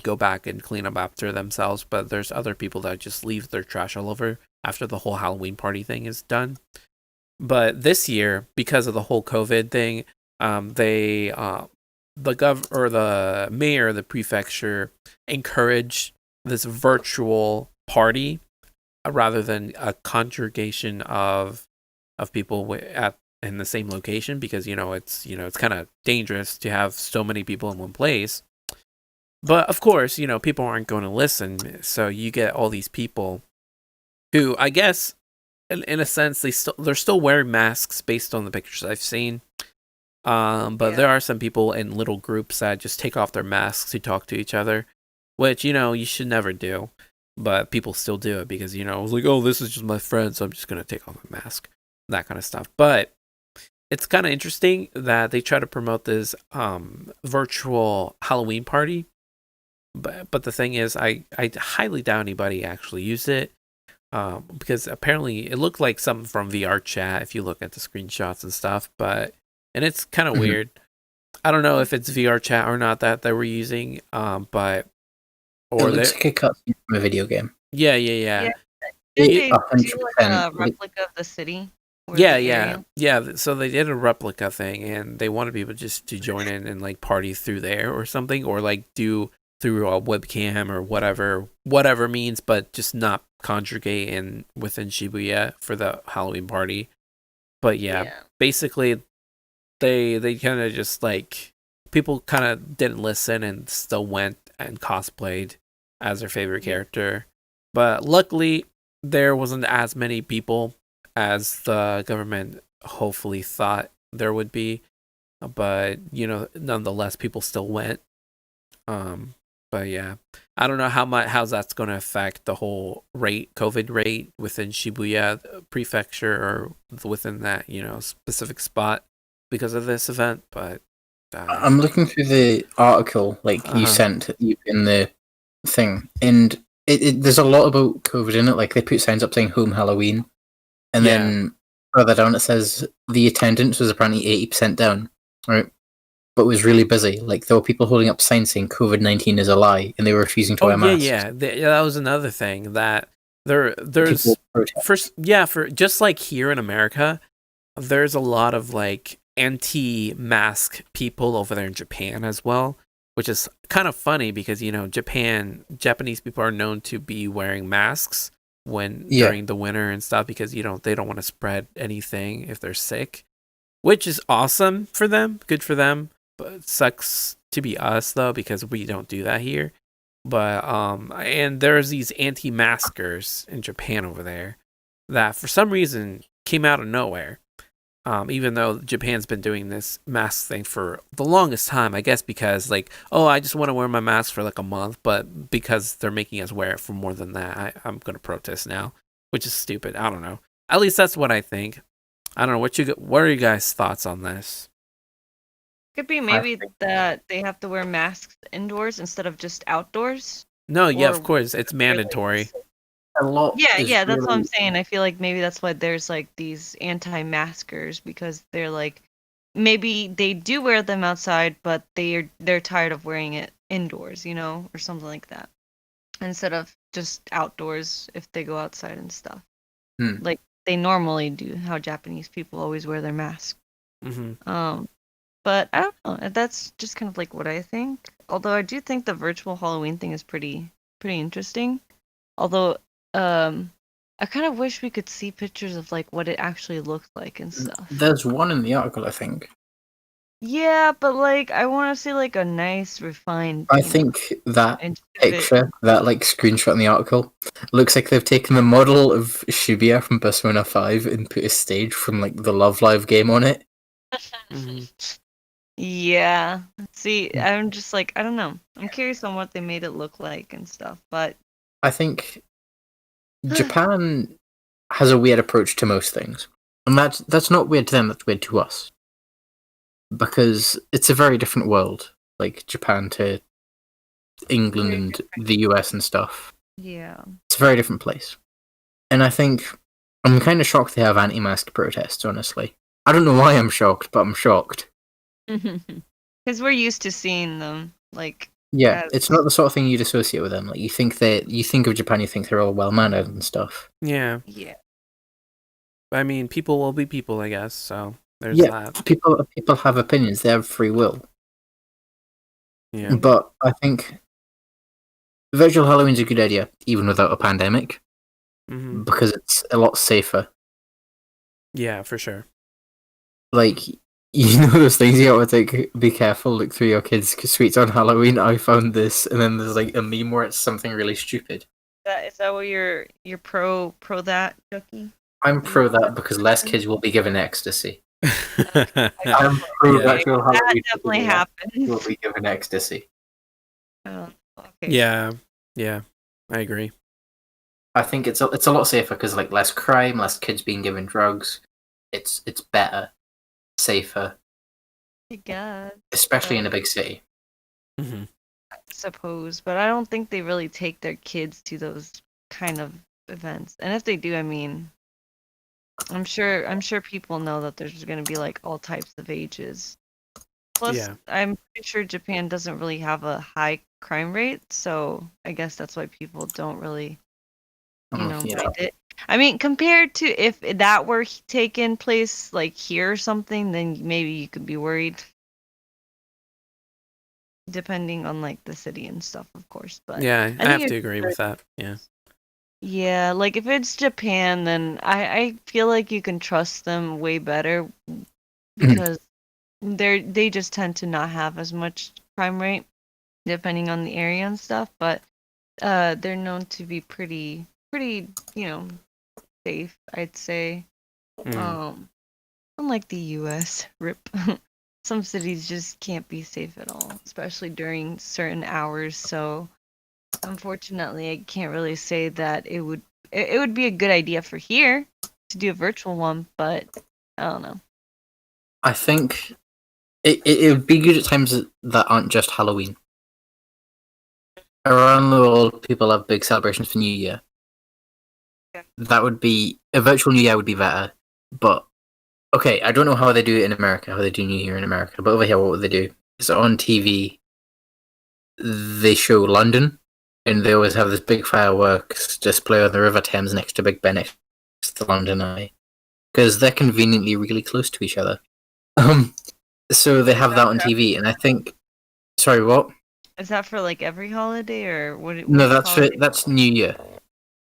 Speaker 1: go back and clean up after themselves, but there's other people that just leave their trash all over after the whole Halloween party thing is done. But this year, because of the whole COVID thing, the mayor, the prefecture, encouraged this virtual party rather than a congregation of people in the same location, because it's kind of dangerous to have so many people in one place. But of course, people aren't going to listen, so you get all these people who, I guess, in a sense, they're still wearing masks based on the pictures I've seen. But there are some people in little groups that just take off their masks to talk to each other, which you should never do. But people still do it because, I was like, oh, this is just my friend, so I'm just going to take off my mask. That kind of stuff. But it's kind of interesting that they try to promote this virtual Halloween party. But the thing is, I highly doubt anybody actually used it. Because apparently it looked like something from VR chat if you look at the screenshots and stuff. And it's kind of weird. I don't know if it's VR chat or not that they were using. But...
Speaker 3: Or it looks like a cutscene from a video game.
Speaker 1: Yeah.
Speaker 2: Did they do like a replica of the city?
Speaker 1: Yeah. So they did a replica thing, and they wanted people just to join in and like party through there or something, or like do through a webcam or whatever means, but just not congregate within Shibuya for the Halloween party. But basically, they kind of just like, people kind of didn't listen and still went and cosplayed as their favorite character. But luckily, there wasn't as many people as the government hopefully thought there would be. But, nonetheless, people still went. But yeah, I don't know how's that's going to affect the whole COVID rate within Shibuya prefecture or within that, specific spot because of this event. But
Speaker 3: I'm looking through the article you sent in the thing, and there's a lot about COVID in it. Like, they put signs up saying "Home Halloween," and then further down it says the attendance was apparently 80% down. Right? but was really busy. Like there were people holding up signs saying COVID-19 is a lie, and they were refusing to wear masks.
Speaker 1: Yeah. That was another thing that there's
Speaker 3: People protest.
Speaker 1: for just like here in America, there's a lot of like anti-mask people over there in Japan as well, which is kind of funny because Japanese people are known to be wearing masks during the winter and stuff because they don't want to spread anything if they're sick, which is awesome for them, good for them, but it sucks to be us though because we don't do that here. But and there's these anti-maskers in Japan over there that for some reason came out of nowhere. Even though Japan's been doing this mask thing for the longest time, I guess because I just want to wear my mask for like a month, but because they're making us wear it for more than that, I'm going to protest now, which is stupid. I don't know. At least that's what I think. I don't know. What are you guys' thoughts on this?
Speaker 2: Could be maybe that they have to wear masks indoors instead of just outdoors.
Speaker 1: No, yeah, of course. It's mandatory.
Speaker 3: A lot.
Speaker 2: Yeah, that's what I'm saying. I feel like maybe that's why there's like these anti-maskers because they're like maybe they do wear them outside, but they're tired of wearing it indoors, or something like that, instead of just outdoors if they go outside and stuff. Like they normally do. How Japanese people always wear their mask.
Speaker 1: Mm-hmm.
Speaker 2: But I don't know. That's just kind of like what I think. Although I do think the virtual Halloween thing is pretty interesting. Although I kind of wish we could see pictures of like what it actually looked like and stuff.
Speaker 3: There's one in the article, I think.
Speaker 2: Yeah, but like I want to see like a nice refined.
Speaker 3: I think that picture, that like screenshot in the article, looks like they've taken the model of Shibuya from Persona 5 and put a stage from like the Love Live game on it.
Speaker 1: Mm-hmm.
Speaker 2: Yeah. See, I'm just like I don't know. I'm curious on what they made it look like and stuff, but
Speaker 3: I think Japan has a weird approach to most things. And that's not weird to them, that's weird to us. Because it's a very different world, like Japan to England and the US and stuff.
Speaker 2: Yeah.
Speaker 3: It's a very different place. And I think I'm kind of shocked they have anti-mask protests, honestly. I don't know why I'm shocked, but I'm shocked.
Speaker 2: Because we're used to seeing them, like...
Speaker 3: Yeah, it's not the sort of thing you'd associate with them. Like you think of Japan, you think they're all well mannered and stuff.
Speaker 1: Yeah.
Speaker 2: Yeah.
Speaker 1: I mean, people will be people, I guess. So there's that.
Speaker 3: People have opinions. They have free will.
Speaker 1: Yeah.
Speaker 3: But I think virtual Halloween's a good idea, even without a pandemic, because it's a lot safer.
Speaker 1: Yeah, for sure.
Speaker 3: Like. Those things you gotta be careful, look through your kids' sweets on Halloween. I found this, and then there's like a meme where it's something really stupid.
Speaker 2: Is that what you're pro that, Ducky?
Speaker 3: I'm pro that because less kids will be given ecstasy. I'm pro virtual Halloween.
Speaker 2: That definitely happens.
Speaker 3: Will be given ecstasy.
Speaker 2: Oh, okay.
Speaker 1: Yeah, I agree.
Speaker 3: I think it's a lot safer because like less crime, less kids being given drugs. It's better. Safer,
Speaker 2: I guess,
Speaker 3: especially in a big city.
Speaker 2: I suppose, but I don't think they really take their kids to those kind of events. And if they do, I mean, I'm sure people know that there's going to be like all types of ages. Plus, I'm pretty sure Japan doesn't really have a high crime rate, so I guess that's why people don't really, mind it. I mean, compared to if that were taking place like here or something, then maybe you could be worried. Depending on like the city and stuff, of course. But
Speaker 1: yeah, I have to agree with that. Yeah.
Speaker 2: Yeah, like if it's Japan, then I feel like you can trust them way better because they just tend to not have as much crime rate, depending on the area and stuff. But they're known to be pretty safe, I'd say. Unlike the US, rip. Some cities just can't be safe at all, especially during certain hours. So unfortunately, I can't really say that it would be a good idea for here to do a virtual one, but I don't know.
Speaker 3: I think it would be good at times that aren't just Halloween. Around the world, people have big celebrations for New Year. That would be a virtual New Year would be better, but okay, I don't know how they do it in America, how they do New Year in America, but over here, what would they do? is on TV, they show London, and they always have this big fireworks display on the River Thames next to Big Ben, next to London Eye, because they're conveniently really close to each other. So they have that on TV, and I think. Sorry, what?
Speaker 2: Is that for like every holiday or what?
Speaker 3: No,
Speaker 2: holiday?
Speaker 3: that's New Year.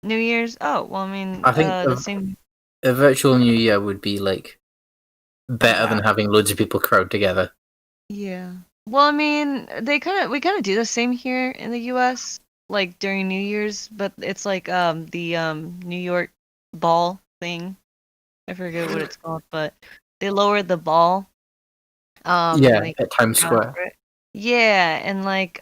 Speaker 2: New Year's. Oh well, I mean,
Speaker 3: I think
Speaker 2: the same.
Speaker 3: a virtual New Year would be like better than having loads of people crowd together.
Speaker 2: Yeah. Well, I mean, we kind of do the same here in the U.S. like during New Year's, but it's like the New York ball thing. I forget what it's called, but they lowered the ball.
Speaker 3: Yeah, at Times Square.
Speaker 2: Yeah, and like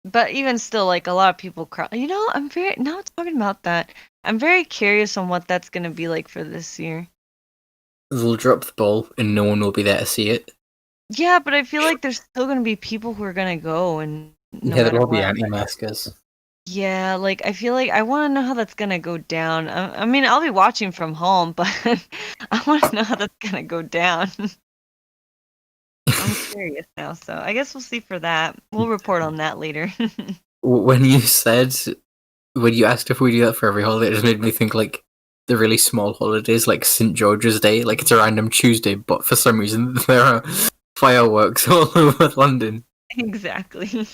Speaker 2: but even still, like a lot of people crowd. Now talking about that, I'm very curious on what that's gonna be like for this year.
Speaker 3: They'll drop the ball and no one will be there to see it.
Speaker 2: Yeah, but I feel like there's still gonna be people who are gonna go, and
Speaker 3: there'll be anti-maskers.
Speaker 2: Yeah, like I feel like I want to know how that's gonna go down. I mean, I'll be watching from home, but I want to know how that's gonna go down. I'm curious now, so I guess we'll see for that. We'll report on that later.
Speaker 3: When you asked if we do that for every holiday, it just made me think like the really small holidays, like St. George's Day, like it's a random Tuesday, but for some reason there are fireworks all over London.
Speaker 2: Exactly.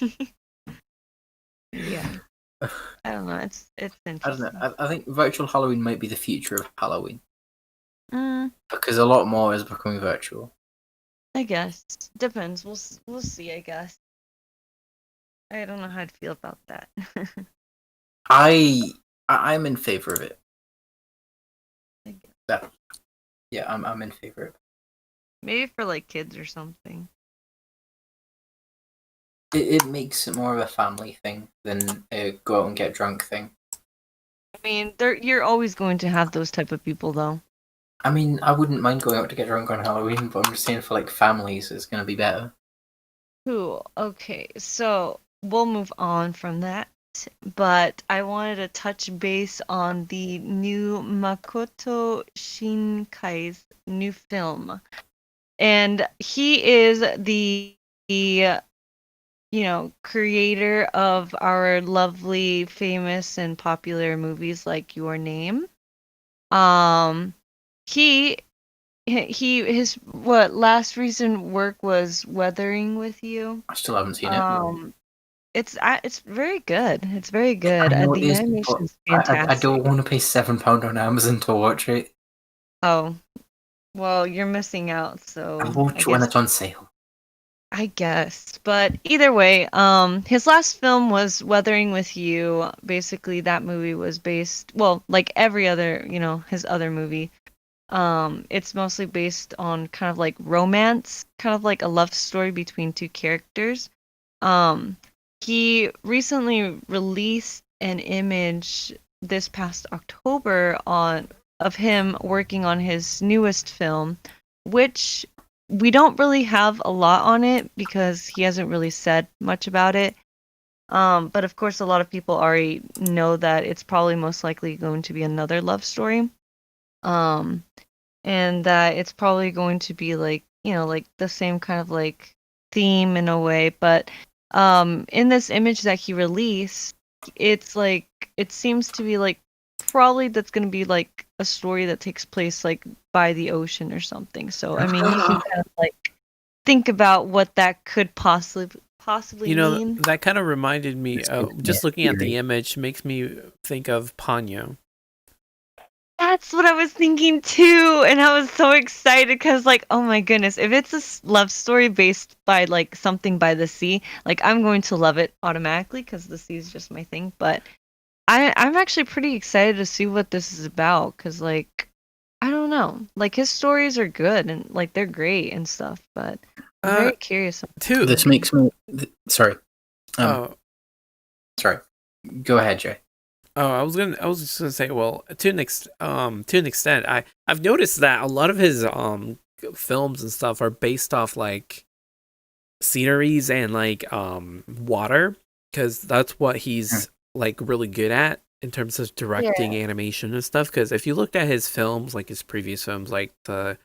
Speaker 2: Yeah. I don't know. It's interesting.
Speaker 3: I don't know. I think virtual Halloween might be the future of Halloween.
Speaker 2: Mm,
Speaker 3: Because a lot more is becoming virtual.
Speaker 2: I guess. Depends. We'll see, I guess. I don't know how to feel about that.
Speaker 3: I'm in favor of it. Yeah, I'm in favor of it.
Speaker 2: Maybe for like kids or something.
Speaker 3: It makes it more of a family thing than a go out and get drunk thing.
Speaker 2: I mean, you're always going to have those type of people, though.
Speaker 3: I mean, I wouldn't mind going out to get drunk on Halloween, but I'm just saying for like families, it's going to be better.
Speaker 2: Cool. Okay, so we'll move on from that. But I wanted to touch base on the new Makoto Shinkai's new film. And he is the creator of our lovely, famous, and popular movies like Your Name. His last recent work was Weathering with You.
Speaker 3: I still haven't seen it.
Speaker 2: It's very good. It's very good. The animation's fantastic.
Speaker 3: I don't want to pay £7 on Amazon to watch it.
Speaker 2: Oh, well, you're missing out. So
Speaker 3: I'll watch when it's on sale.
Speaker 2: I guess, but either way, his last film was Weathering with You. Basically, that movie was based, like every other, his other movie. It's mostly based on kind of like romance, kind of like a love story between two characters. He recently released an image this past October of him working on his newest film, which we don't really have a lot on it because he hasn't really said much about it. But of course, a lot of people already know that it's probably most likely going to be another love story. And that it's probably going to be like, like the same kind of like theme in a way. But in this image that he released, it's like, it seems to be like probably that's going to be like a story that takes place like by the ocean or something. So I mean, you can kind of like think about what that could possibly mean.
Speaker 1: That kind of reminded me of just looking at the image makes me think of Ponyo.
Speaker 2: That's what I was thinking too, and I was so excited because, like, oh my goodness, if it's a love story based by like something by the sea, like I'm going to love it automatically because the sea is just my thing. But I'm actually pretty excited to see what this is about because, like, I don't know, like his stories are good and like they're great and stuff, but I'm very curious.
Speaker 1: Too.
Speaker 3: This makes me sorry. Sorry. Go ahead, Jay.
Speaker 1: Oh, I was just gonna say, well, to an extent, I've noticed that a lot of his films and stuff are based off like sceneries and like water, because that's what he's like really good at in terms of directing animation and stuff. Because if you looked at his films, like his previous films, like the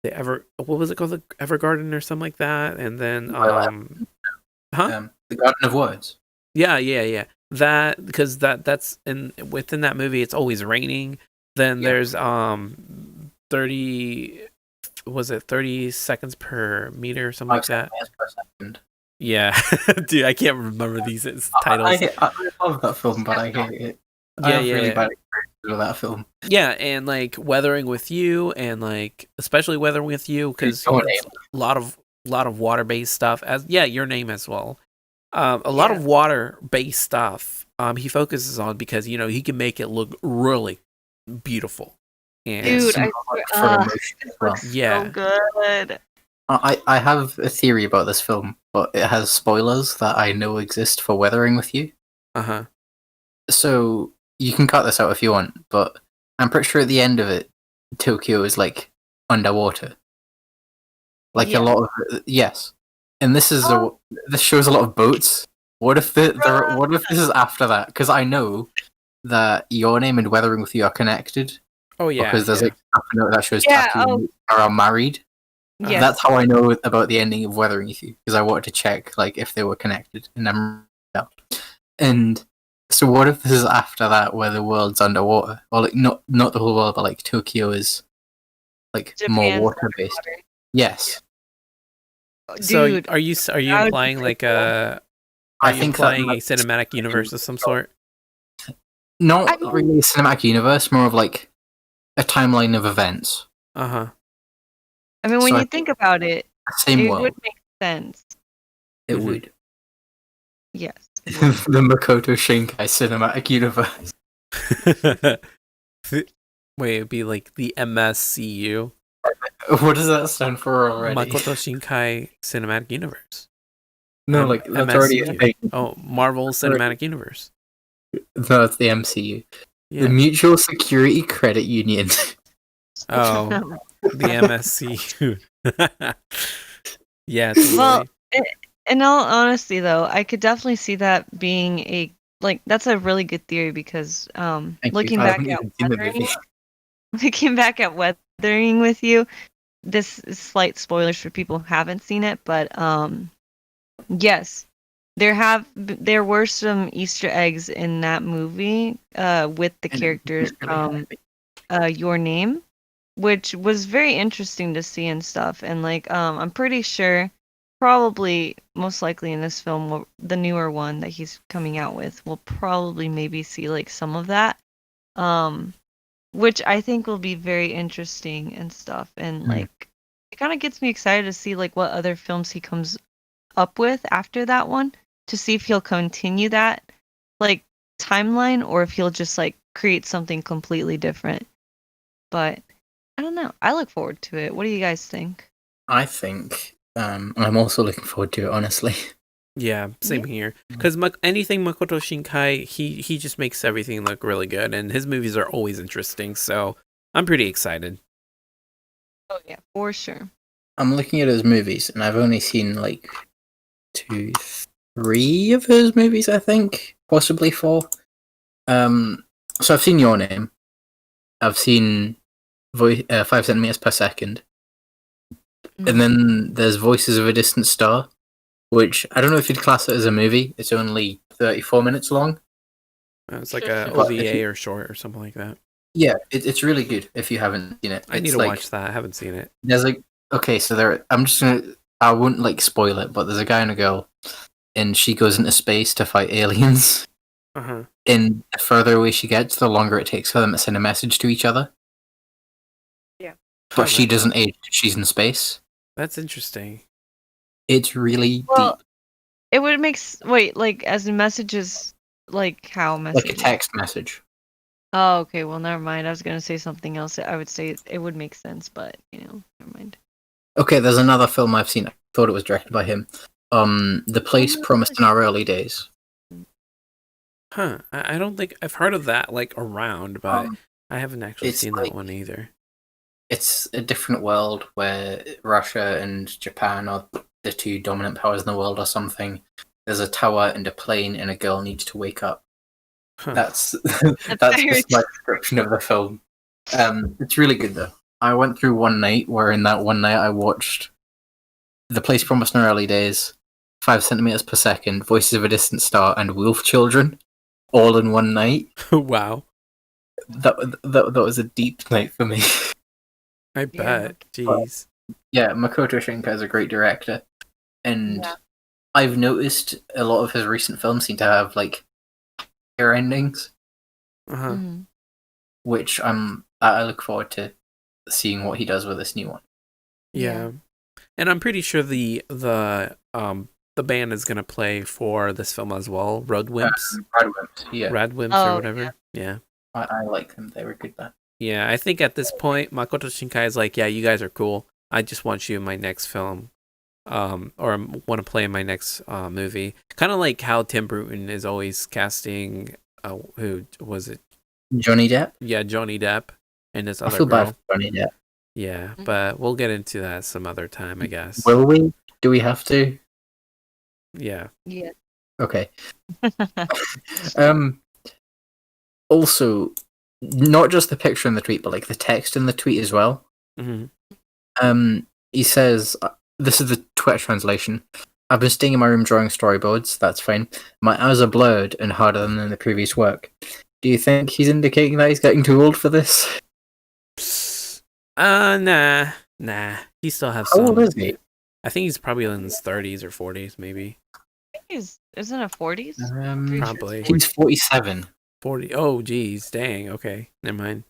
Speaker 1: what was it called, the Evergarden or something like that, and then
Speaker 3: The Garden of Words.
Speaker 1: yeah. That, because that's within that movie, it's always raining. Then there's 30 seconds per meter or something like that.
Speaker 3: Per second.
Speaker 1: Yeah, dude, I can't remember these titles.
Speaker 3: I love that film, but I hate it. I have really bad experience with that film.
Speaker 1: Yeah, and like Weathering with You, and like especially Weathering with You, because a lot of water-based stuff. Your name as well. A lot of water-based stuff. He focuses on, because he can make it look really beautiful. And
Speaker 2: Dude, so good.
Speaker 3: I have a theory about this film, but it has spoilers that I know exist for Weathering with You. So you can cut this out if you want, but I'm pretty sure at the end of it, Tokyo is like underwater. Like a lot of yes, and this is this shows a lot of boats. What if what if this is after that? Because I know that Your Name and Weathering with You are connected. Oh yeah, because there's like a note that shows Taki are married. Yes. That's how I know about the ending of Weathering with You, because I wanted to check like if they were connected, and so what if this is after that, where the world's underwater, or like not the whole world, but like Tokyo is like more water based? Yes.
Speaker 1: So are you implying like a a cinematic universe of some sort?
Speaker 3: Not really a cinematic universe, more of like a timeline of events.
Speaker 2: I mean, when you think about it, it would make sense.
Speaker 3: It would.
Speaker 2: Yes.
Speaker 3: The Makoto Shinkai cinematic universe.
Speaker 1: Wait, it'd be like the MSCU.
Speaker 3: What does that stand for already?
Speaker 1: Makoto Shinkai Cinematic Universe.
Speaker 3: No, like that's already a thing.
Speaker 1: Oh, Marvel Cinematic Universe.
Speaker 3: No, it's the MCU. Yeah. The Mutual Security Credit Union.
Speaker 1: Oh, the MSCU. Yeah. Totally.
Speaker 2: Well, in all honesty, though, I could definitely see that being that's a really good theory, because looking back at Weathering with You, this is slight spoilers for people who haven't seen it, but yes, there were some Easter eggs in that movie with the characters Your Name, which was very interesting to see and stuff. And like I'm pretty sure, probably most likely in this film, the newer one that he's coming out with, we'll probably maybe see like some of that, which I think will be very interesting and stuff. And like it kind of gets me excited to see like what other films he comes up with after that one, to see if he'll continue that like timeline, or if he'll just like create something completely different. But I don't know. I look forward to it. What do you guys think?
Speaker 3: I think I'm also looking forward to it, honestly.
Speaker 1: Yeah, same here. Because anything Makoto Shinkai, he just makes everything look really good, and his movies are always interesting. So I'm pretty excited.
Speaker 2: Oh yeah, for sure.
Speaker 3: I'm looking at his movies, and I've only seen like 2, 3 of his movies, I think, possibly 4. So I've seen Your Name. I've seen 5 centimeters per second, and then there's Voices of a Distant Star, which I don't know if you'd class it as a movie. It's only 34 minutes long.
Speaker 1: It's like a OVA or short or something like that.
Speaker 3: Yeah, it's really good if you haven't seen it.
Speaker 1: I need to watch that. I haven't seen it.
Speaker 3: There's like, okay, so I wouldn't like spoil it, but there's a guy and a girl, and she goes into space to fight aliens. And the further away she gets, the longer it takes for them to send a message to each other.
Speaker 2: Yeah.
Speaker 3: But she doesn't age. She's in space.
Speaker 1: That's interesting.
Speaker 3: It's really deep.
Speaker 2: It would make like as in messages, like how messages?
Speaker 3: Like a text message.
Speaker 2: Oh, okay. Well, never mind. I was gonna say something else. I would say it would make sense, but never mind.
Speaker 3: Okay, there's another film I've seen. I thought it was directed by him. The Place Promised in Our Early Days.
Speaker 1: Huh. I don't think I've heard of that like around, but I haven't actually seen that one either.
Speaker 3: It's a different world where Russia and Japan are the 2 dominant powers in the world or something. There's a tower and a plane, and a girl needs to wake up. That's just my description of the film. It's really good though. I went through one night where in that one night I watched The Place Promised in Our Early Days, 5 centimeters per second, Voices of a Distant Star, and Wolf Children, all in one night.
Speaker 1: Wow.
Speaker 3: That was a deep night for me.
Speaker 1: I bet. Jeez.
Speaker 3: Yeah, Makoto Shinkai is a great director, and I've noticed a lot of his recent films seem to have like hair endings, which I look forward to seeing what he does with this new one.
Speaker 1: Yeah. And I'm pretty sure the band is gonna play for this film as well. Radwimps,
Speaker 3: yeah.
Speaker 1: Radwimps or whatever. Yeah.
Speaker 3: I like them. They were good band.
Speaker 1: Yeah, I think at this point, Makoto Shinkai is like, yeah, you guys are cool. I just want you in my next film, or want to play in my next movie. Kind of like how Tim Burton is always casting. Who was it?
Speaker 3: Johnny Depp.
Speaker 1: Yeah, Johnny Depp and this other
Speaker 3: I feel
Speaker 1: girl.
Speaker 3: bad for Johnny Depp.
Speaker 1: Yeah, but we'll get into that some other time, I guess.
Speaker 3: Will we? Do we have to?
Speaker 1: Yeah.
Speaker 2: Yeah.
Speaker 3: Okay. Also, not just the picture in the tweet, but like the text in the tweet as well.
Speaker 1: Mm-hmm.
Speaker 3: He says, this is the Twitter translation. I've been staying in my room drawing storyboards. That's fine. My eyes are blurred and harder than in the previous work. Do you think he's indicating that he's getting too old for this?
Speaker 1: Nah. He still has some.
Speaker 3: How old is he?
Speaker 1: I think he's probably in his 30s or 40s, maybe.
Speaker 2: Isn't it 40s?
Speaker 1: Probably.
Speaker 3: He's 47.
Speaker 1: 40. Oh, geez. Dang. Okay. Never mind.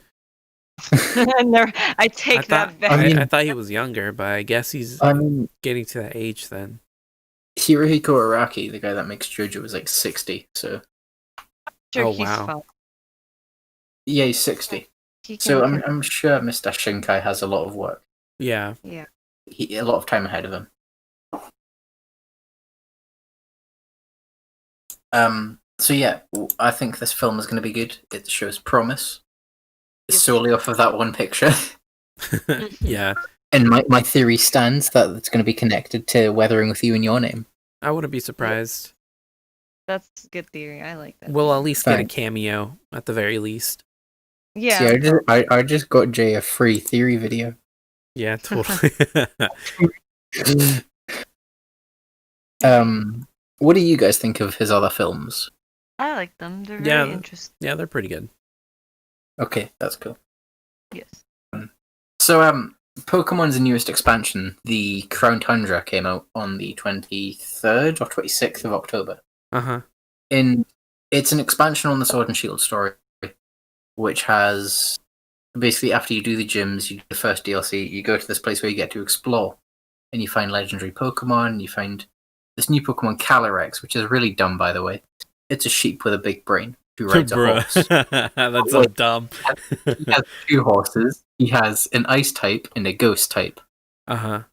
Speaker 2: I take that back.
Speaker 1: I thought he was younger, but I guess he's getting to that age then.
Speaker 3: Hirohiko Araki, the guy that makes JoJo, is like 60, so...
Speaker 1: Oh, wow.
Speaker 3: Yeah, he's 60. So I'm sure Mr. Shinkai has a lot of work.
Speaker 1: Yeah.
Speaker 2: Yeah.
Speaker 3: A lot of time ahead of him. So yeah, I think this film is going to be good. It shows promise. Solely off of that one picture.
Speaker 1: Yeah.
Speaker 3: And my theory stands that it's going to be connected to Weathering with You in Your Name.
Speaker 1: I wouldn't be surprised.
Speaker 2: That's a good theory. I like that.
Speaker 1: We'll at least get a cameo at the very least.
Speaker 2: Yeah.
Speaker 3: See, I just got Jay a free theory video.
Speaker 1: Yeah, totally.
Speaker 3: What do you guys think of his other films?
Speaker 2: I like them. They're very interesting.
Speaker 1: Yeah, they're pretty good.
Speaker 3: Okay, that's cool.
Speaker 2: Yes.
Speaker 3: So, Pokemon's newest expansion, the Crown Tundra, came out on the 23rd or 26th of October. It's an expansion on the Sword and Shield story, which has basically, after you do the gyms, you do the first DLC, you go to this place where you get to explore, and you find legendary Pokemon. You find this new Pokemon, Calyrex, which is really dumb, by the way. It's a sheep with a big brain who rides a horse.
Speaker 1: That's so dumb.
Speaker 3: He has 2 horses. He has an ice type and a ghost type.
Speaker 1: And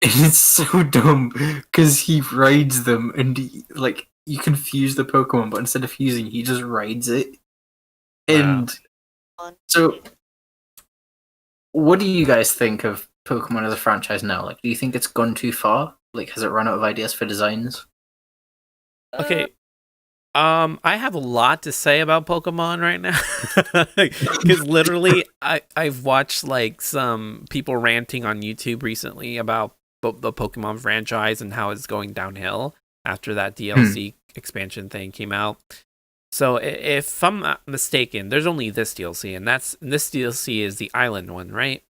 Speaker 3: it's so dumb because he rides them, and you confuse the Pokemon, but instead of fusing, he just rides it. And so, what do you guys think of Pokemon as a franchise now? Like, do you think it's gone too far? Like, has it run out of ideas for designs?
Speaker 1: Okay. I have a lot to say about Pokemon right now. Because literally, I've watched like some people ranting on YouTube recently about the Pokemon franchise and how it's going downhill after that DLC expansion thing came out. So if I'm not mistaken, there's only this DLC, and this DLC is the Island one, right?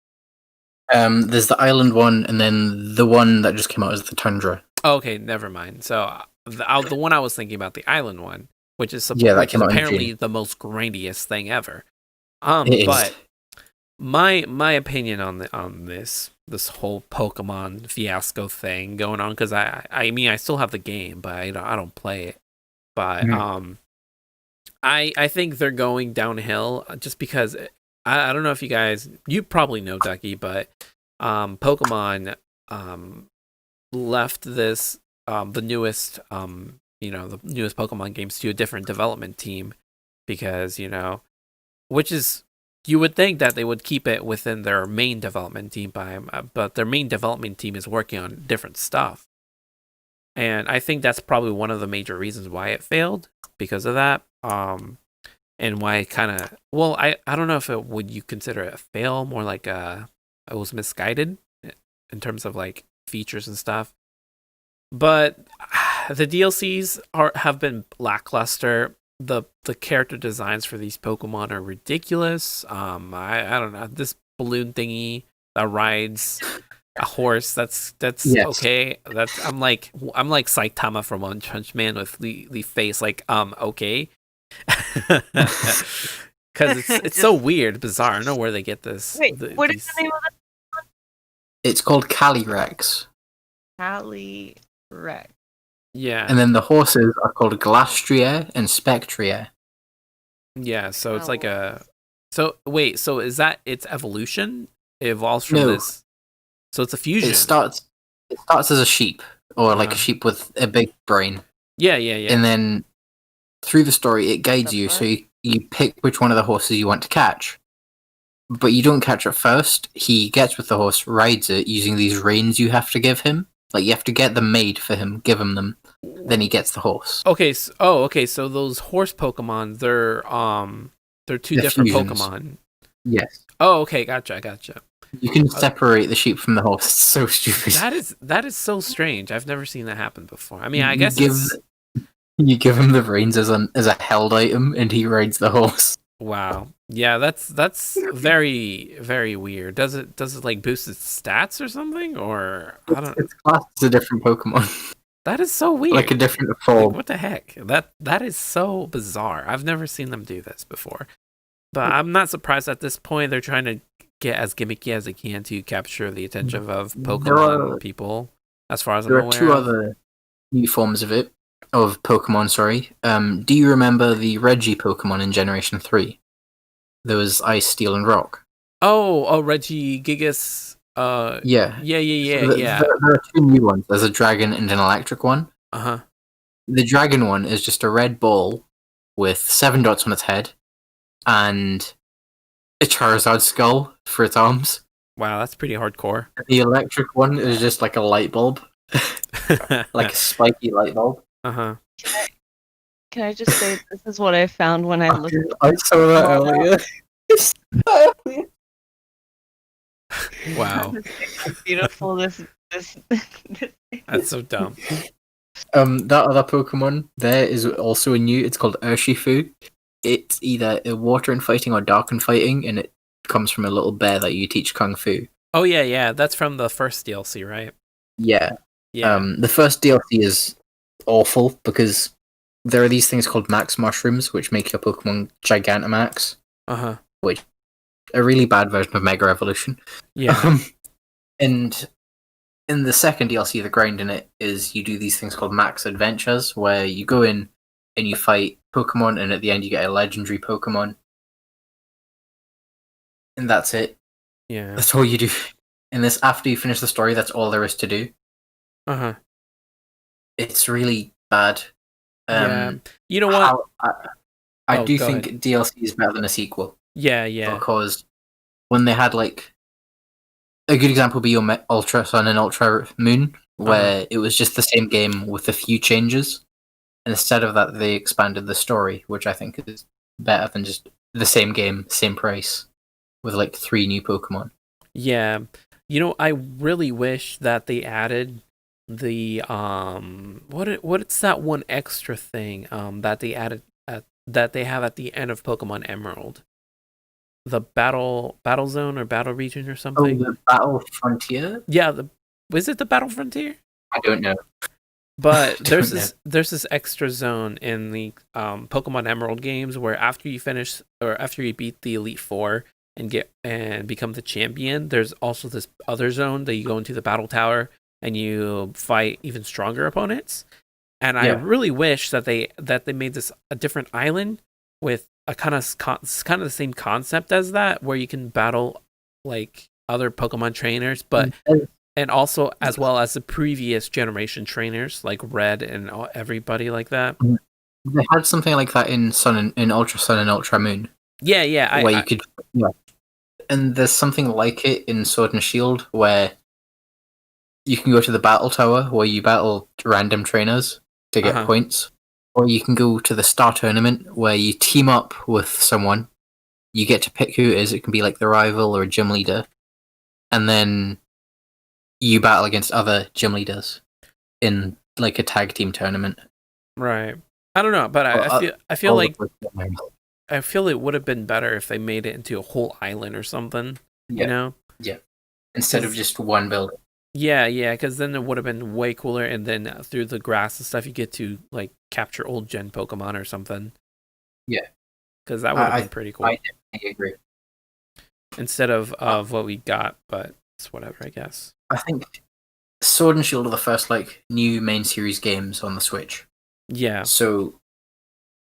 Speaker 3: There's the Island one, and then the one that just came out is the Tundra.
Speaker 1: Okay, never mind. So the one I was thinking about, the Island one, which is apparently the most grindiest thing ever. But my opinion on this whole Pokemon fiasco thing going on, because I mean I still have the game, but I don't play it. But I think they're going downhill just because I don't know if you probably know, Ducky, but Pokemon left this the newest Pokemon games to a different development team because which is, you would think that they would keep it within their main development team, but their main development team is working on different stuff. And I think that's probably one of the major reasons why it failed, because of that. and why kind of I don't know if would you consider it a fail, more like it was misguided in terms of like features and stuff. But the DLCs have been lackluster. The character designs for these Pokemon are ridiculous. I don't know, this balloon thingy that rides a horse. That's
Speaker 3: Yes.
Speaker 1: okay. I'm like Saitama from One Punch Man with the face. Like okay, because it's so weird, bizarre. I don't know where they get this.
Speaker 2: Wait, what is the name of it?
Speaker 3: It's called Calyrex.
Speaker 2: Calyrex.
Speaker 1: Yeah,
Speaker 3: And then the horses are called Glastrier and Spectrier.
Speaker 1: yeah. So it's
Speaker 2: Oh.
Speaker 1: like a. So wait. So is that its evolution? It evolves from
Speaker 3: No.
Speaker 1: this. So it's a fusion.
Speaker 3: It starts as a sheep, or like a
Speaker 1: Uh-huh.
Speaker 3: sheep with a big brain.
Speaker 1: Yeah.
Speaker 3: And then through the story, it guides
Speaker 2: The
Speaker 3: you,
Speaker 2: fuck?
Speaker 3: so you pick which one of the horses you want to catch. But you don't catch it first. He gets with the horse, rides it, using these reins you have to give him. Like, you have to get them made for him, give him them, then he gets the horse.
Speaker 1: Okay. Okay. So those horse Pokemon, they're two
Speaker 3: They're
Speaker 1: different
Speaker 3: fusions.
Speaker 1: Pokemon.
Speaker 3: Yes.
Speaker 1: Oh, okay. Gotcha.
Speaker 3: You can separate the sheep from the horse. It's so stupid.
Speaker 1: That is so strange. I've never seen that happen before. I mean, I
Speaker 3: You
Speaker 1: guess
Speaker 3: you give him the reins as a held item, and he rides the horse.
Speaker 1: wow. Yeah, that's very very weird. Does it like boost its stats or something, or I don't?
Speaker 3: It's classed as a different Pokemon,
Speaker 1: That is so weird.
Speaker 3: like a different
Speaker 1: Like,
Speaker 3: form.
Speaker 1: what the heck? That is so bizarre. I've never seen them do this before. But I'm not surprised at this point. They're trying to get as gimmicky as they can to capture the attention of Pokemon people. As far as I'm
Speaker 3: There
Speaker 1: aware.
Speaker 3: are two other new forms of Pokemon. Sorry. Do you remember the Reggie Pokemon in Generation 3? There was Ice, Steel, and Rock.
Speaker 1: Oh, Reggie Gigas.
Speaker 3: Yeah.
Speaker 1: Yeah.
Speaker 3: So there are two new ones. There's a dragon and an electric one.
Speaker 1: Uh-huh.
Speaker 3: The dragon one is just a red ball with 7 dots on its head and a Charizard skull for its arms.
Speaker 1: Wow, that's pretty hardcore.
Speaker 3: The electric one is just like a light bulb, like a spiky light bulb.
Speaker 1: Uh-huh.
Speaker 2: Can I just say this is what I found when I looked?
Speaker 3: I saw that earlier.
Speaker 1: Wow.
Speaker 2: Beautiful. This.
Speaker 1: That's so dumb.
Speaker 3: That other Pokemon there is also a new. It's called Urshifu. It's either a water and fighting or dark and fighting, and it comes from a little bear that you teach kung fu.
Speaker 1: Oh yeah. That's from the first DLC, right?
Speaker 3: Yeah.
Speaker 1: Yeah.
Speaker 3: The first DLC is awful because there are these things called Max Mushrooms, which make your Pokemon Gigantamax.
Speaker 1: Uh-huh.
Speaker 3: A really bad version of Mega Evolution.
Speaker 1: Yeah.
Speaker 3: And in the second DLC, the grind in it is you do these things called Max Adventures, where you go in and you fight Pokemon, and at the end you get a legendary Pokemon. And that's it.
Speaker 1: Yeah.
Speaker 3: That's all you do. And this, after you finish the story, that's all there is to do.
Speaker 1: Uh-huh.
Speaker 3: It's really bad.
Speaker 1: Yeah. You know what?
Speaker 3: I
Speaker 1: Oh,
Speaker 3: do
Speaker 1: go
Speaker 3: think
Speaker 1: ahead.
Speaker 3: DLC is better than a sequel.
Speaker 1: Yeah.
Speaker 3: Because when they had like a good example would be your Ultra Sun and Ultra Moon, where it was just the same game with a few changes. And instead of that, they expanded the story, which I think is better than just the same game, same price, with like 3 new Pokemon.
Speaker 1: Yeah. You know, I really wish that they added the what's that one extra thing that they added that they have at the end of Pokemon Emerald? The battle zone or battle region or
Speaker 3: Oh,
Speaker 1: something?
Speaker 3: the Battle Frontier?
Speaker 1: Yeah, was it the Battle Frontier?
Speaker 3: I don't know.
Speaker 1: But
Speaker 3: I
Speaker 1: there's
Speaker 3: don't
Speaker 1: this extra zone in the Pokemon Emerald games where after you finish or after you beat the Elite Four and become the champion, there's also this other zone that you go into the battle tower and you fight even stronger opponents. And I really wish that they made this a different island with a kind of the same concept as that, where you can battle like other Pokemon trainers, but and also as well as the previous generation trainers like Red and everybody like that.
Speaker 3: They had something like that in Ultra Sun and Ultra Moon.
Speaker 1: Yeah,
Speaker 3: you could. Yeah. And there's something like it in Sword and Shield where you can go to the battle tower where you battle random trainers to get points. or you can go to the Star Tournament where you team up with someone. You get to pick who it is. It can be like the rival or a gym leader, and then you battle against other gym leaders in like a tag team tournament.
Speaker 1: Right. I don't know, but I feel like it would have been better if they made it into a whole island or something.
Speaker 3: Yeah.
Speaker 1: You know?
Speaker 3: Yeah. Instead of just one building.
Speaker 1: Yeah, because then it would have been way cooler, and then through the grass and stuff, you get to like capture old gen Pokemon or something.
Speaker 3: Yeah.
Speaker 1: Because that would have been pretty cool.
Speaker 3: I agree.
Speaker 1: Instead of what we got, but it's whatever, I guess.
Speaker 3: I think Sword and Shield are the first like new main series games on the Switch.
Speaker 1: Yeah.
Speaker 3: So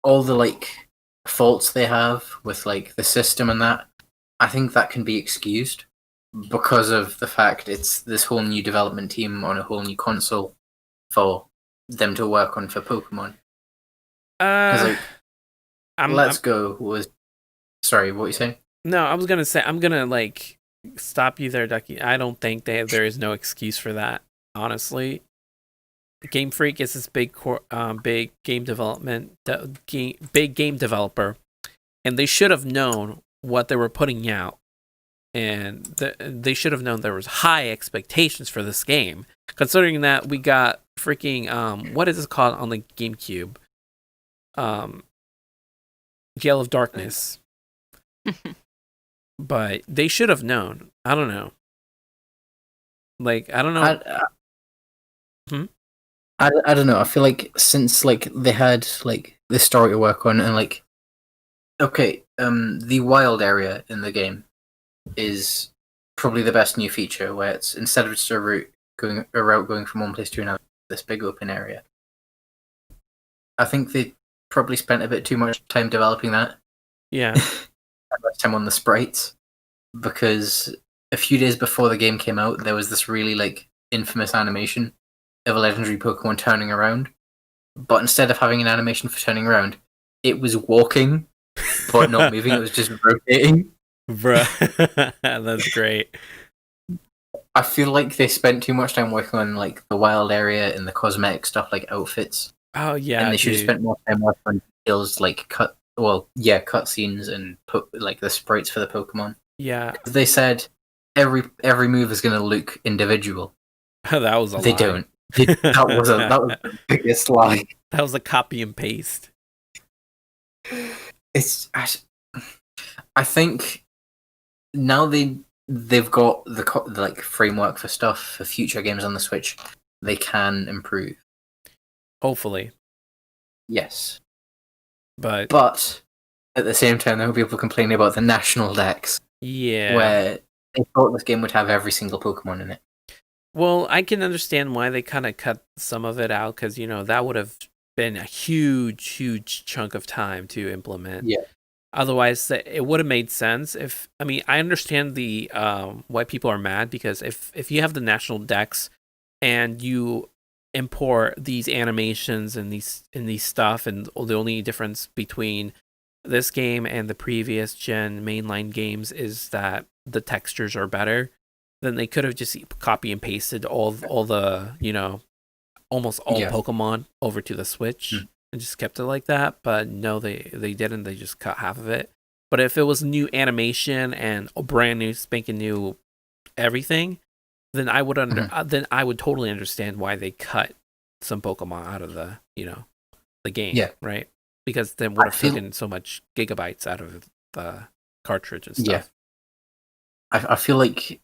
Speaker 3: all the like faults they have with like the system and that, I think that can be excused because of the fact it's this whole new development team on a whole new console for them to work on for Pokemon. Like, Let's Go was... Sorry, what were you saying?
Speaker 1: No, I was gonna say, I'm gonna like stop you there, Ducky. I don't think there is no excuse for that. Honestly, Game Freak is this big game big game developer, and they should have known what they were putting out, and they should have known there was high expectations for this game, considering that we got freaking what is this called on the GameCube? Gale of Darkness. But they should have known. I don't know. Like, I don't know.
Speaker 3: I don't know. I feel like since like they had like the story to work on and like, okay, the wild area in the game is probably the best new feature, where it's instead of just a route going from one place to another, this big open area. I think they probably spent a bit too much time developing that.
Speaker 1: Yeah.
Speaker 3: Much time on the sprites, because a few days before the game came out, there was this really like infamous animation of a legendary Pokemon turning around. But instead of having an animation for turning around, it was walking, but not moving. It was just rotating.
Speaker 1: Bruh, that's great.
Speaker 3: I feel like they spent too much time working on like the wild area and the cosmetic stuff, like outfits.
Speaker 1: Oh yeah,
Speaker 3: and they should have spent more time working on details like cutscenes and like the sprites for the Pokemon.
Speaker 1: Yeah,
Speaker 3: they said every move is going to look individual.
Speaker 1: That was a lie.
Speaker 3: They don't. That was the biggest lie.
Speaker 1: That was a copy and paste.
Speaker 3: I think now they've got the like framework for stuff for future games on the Switch. They can improve.
Speaker 1: Hopefully.
Speaker 3: Yes.
Speaker 1: But
Speaker 3: at the same time, there will be people complaining about the national decks.
Speaker 1: Yeah.
Speaker 3: Where they thought this game would have every single Pokemon in it.
Speaker 1: Well, I can understand why they kind of cut some of it out, because, you know, that would have been a huge chunk of time to implement.
Speaker 3: Yeah.
Speaker 1: Otherwise, it would have made sense. I understand the why people are mad, because if you have the national decks and you import these animations and these stuff, and the only difference between this game and the previous gen mainline games is that the textures are better, then they could have just copy and pasted all the, you know, almost all Pokemon over to the Switch and just kept it like that. But no, they didn't. They just cut half of it. But if it was new animation and a brand new spanking new everything, then I would then I would totally understand why they cut some Pokemon out of the, you know, the game. Yeah. Right? Because then would have taken so much gigabytes out of the cartridge and stuff. Yeah.
Speaker 3: I feel like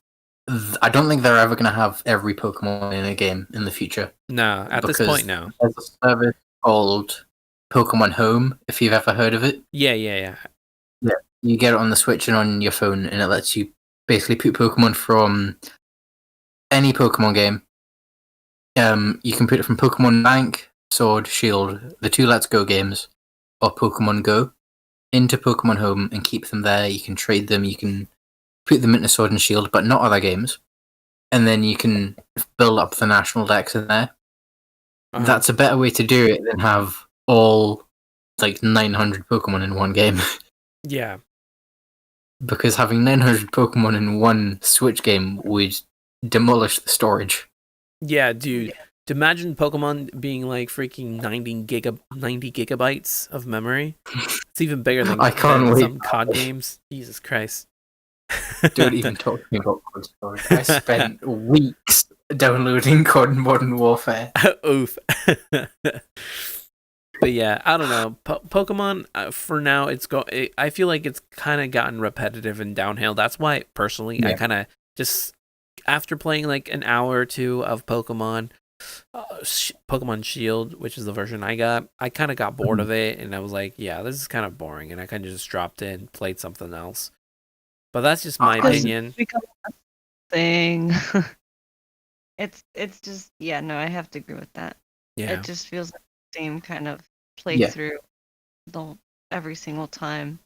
Speaker 3: I don't think they're ever going to have every Pokemon in a game in the future.
Speaker 1: No, at this point, no.
Speaker 3: There's a service called Pokemon Home, if you've ever heard of it.
Speaker 1: Yeah.
Speaker 3: Yeah, you get it on the Switch and on your phone, and it lets you basically put Pokemon from any Pokemon game. You can put it from Pokemon Bank, Sword, Shield, the two Let's Go games, or Pokemon Go, into Pokemon Home and keep them there. You can trade them, you can put them into Sword and Shield, but not other games. And then you can build up the national decks in there. That's a better way to do it than have all like 900 Pokemon in one game.
Speaker 1: Yeah.
Speaker 3: Because having 900 Pokemon in one Switch game would demolish the storage.
Speaker 1: Yeah, dude. imagine Pokemon being like freaking 90 gigabytes of memory. It's even bigger than,
Speaker 3: I can't
Speaker 1: than
Speaker 3: wait.
Speaker 1: some COD games. Jesus Christ.
Speaker 3: Don't even talk to me about COD storage. I spent weeks downloading COD Modern Warfare.
Speaker 1: Oof. But yeah, I don't know. Pokemon, for now, I feel like it's kind of gotten repetitive and downhill. That's why, personally, I kind of just, after playing like an hour or two of Pokemon, Pokemon Shield, which is the version I got, I kind of got bored of it, and I was like, yeah, this is kind of boring, and I kind of just dropped it and played something else. But that's just my opinion.
Speaker 2: Thing. It's just, yeah, no, I have to agree with that.
Speaker 1: Yeah.
Speaker 2: It just feels like the same kind of playthrough every single time.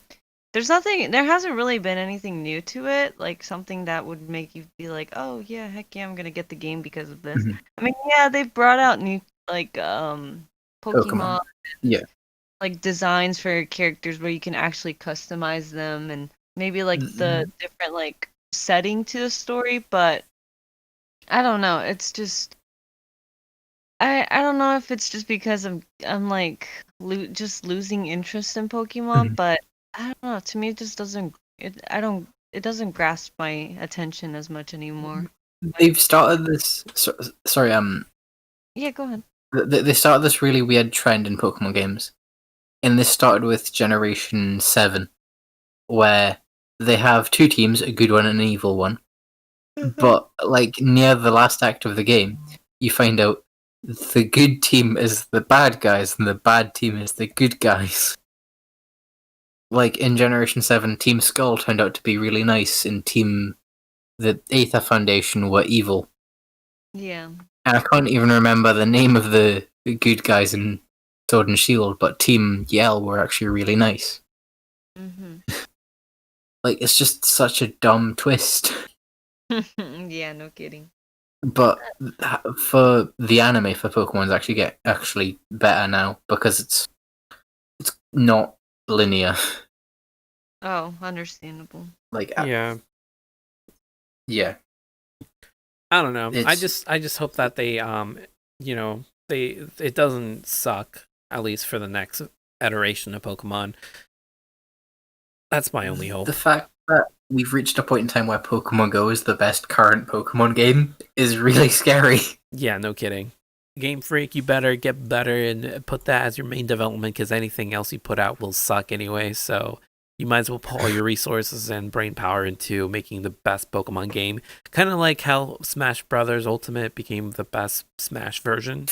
Speaker 2: There hasn't really been anything new to it, like something that would make you be like, oh yeah, heck yeah, I'm gonna get the game because of this. I mean, yeah, they've brought out new like Pokemon.
Speaker 3: Yeah.
Speaker 2: Like designs for characters where you can actually customize them, and maybe like the different like setting to the story, but I don't know. It's just I don't know if it's just because I'm like just losing interest in Pokemon, but I don't know. To me, it just doesn't. It doesn't grasp my attention as much anymore.
Speaker 3: They've started this. Sorry.
Speaker 2: Yeah, go ahead.
Speaker 3: They started this really weird trend in Pokemon games, and this started with Generation 7, where they have two teams, a good one and an evil one. But like near the last act of the game, you find out the good team is the bad guys and the bad team is the good guys. Like in Generation 7, Team Skull turned out to be really nice, and the Aether Foundation were evil.
Speaker 2: Yeah.
Speaker 3: And I can't even remember the name of the good guys in Sword and Shield, but Team Yell were actually really nice. Like, it's just such a dumb twist.
Speaker 2: Yeah, no kidding.
Speaker 3: But for the anime for Pokemon, actually better now because it's not linear.
Speaker 2: Oh, understandable.
Speaker 3: Like
Speaker 1: yeah. I don't know. I just hope that they it doesn't suck, at least for the next iteration of Pokemon. That's my only hope.
Speaker 3: The fact that we've reached a point in time where Pokemon Go is the best current Pokemon game is really scary.
Speaker 1: Yeah, no kidding. Game Freak, you better get better and put that as your main development, because anything else you put out will suck anyway, so you might as well put all your resources and brain power into making the best Pokemon game. Kind of like how Smash Brothers Ultimate became the best Smash version.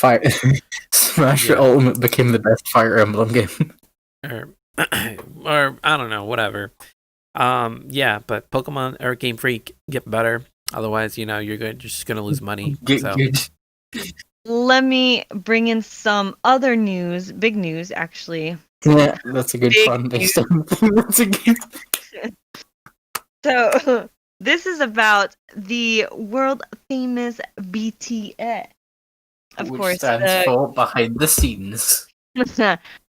Speaker 3: Smash Ultimate became the best Fire Emblem game.
Speaker 1: Or I don't know, whatever. Yeah, but Pokemon or Game Freak, get better. Otherwise, you're just gonna lose money.
Speaker 3: Good.
Speaker 2: Let me bring in some other news, big news actually.
Speaker 3: Yeah, that's a good fun based on that's a good.
Speaker 2: So this is about the world famous BTS. Of
Speaker 3: Which
Speaker 2: course,
Speaker 3: stands for behind the scenes.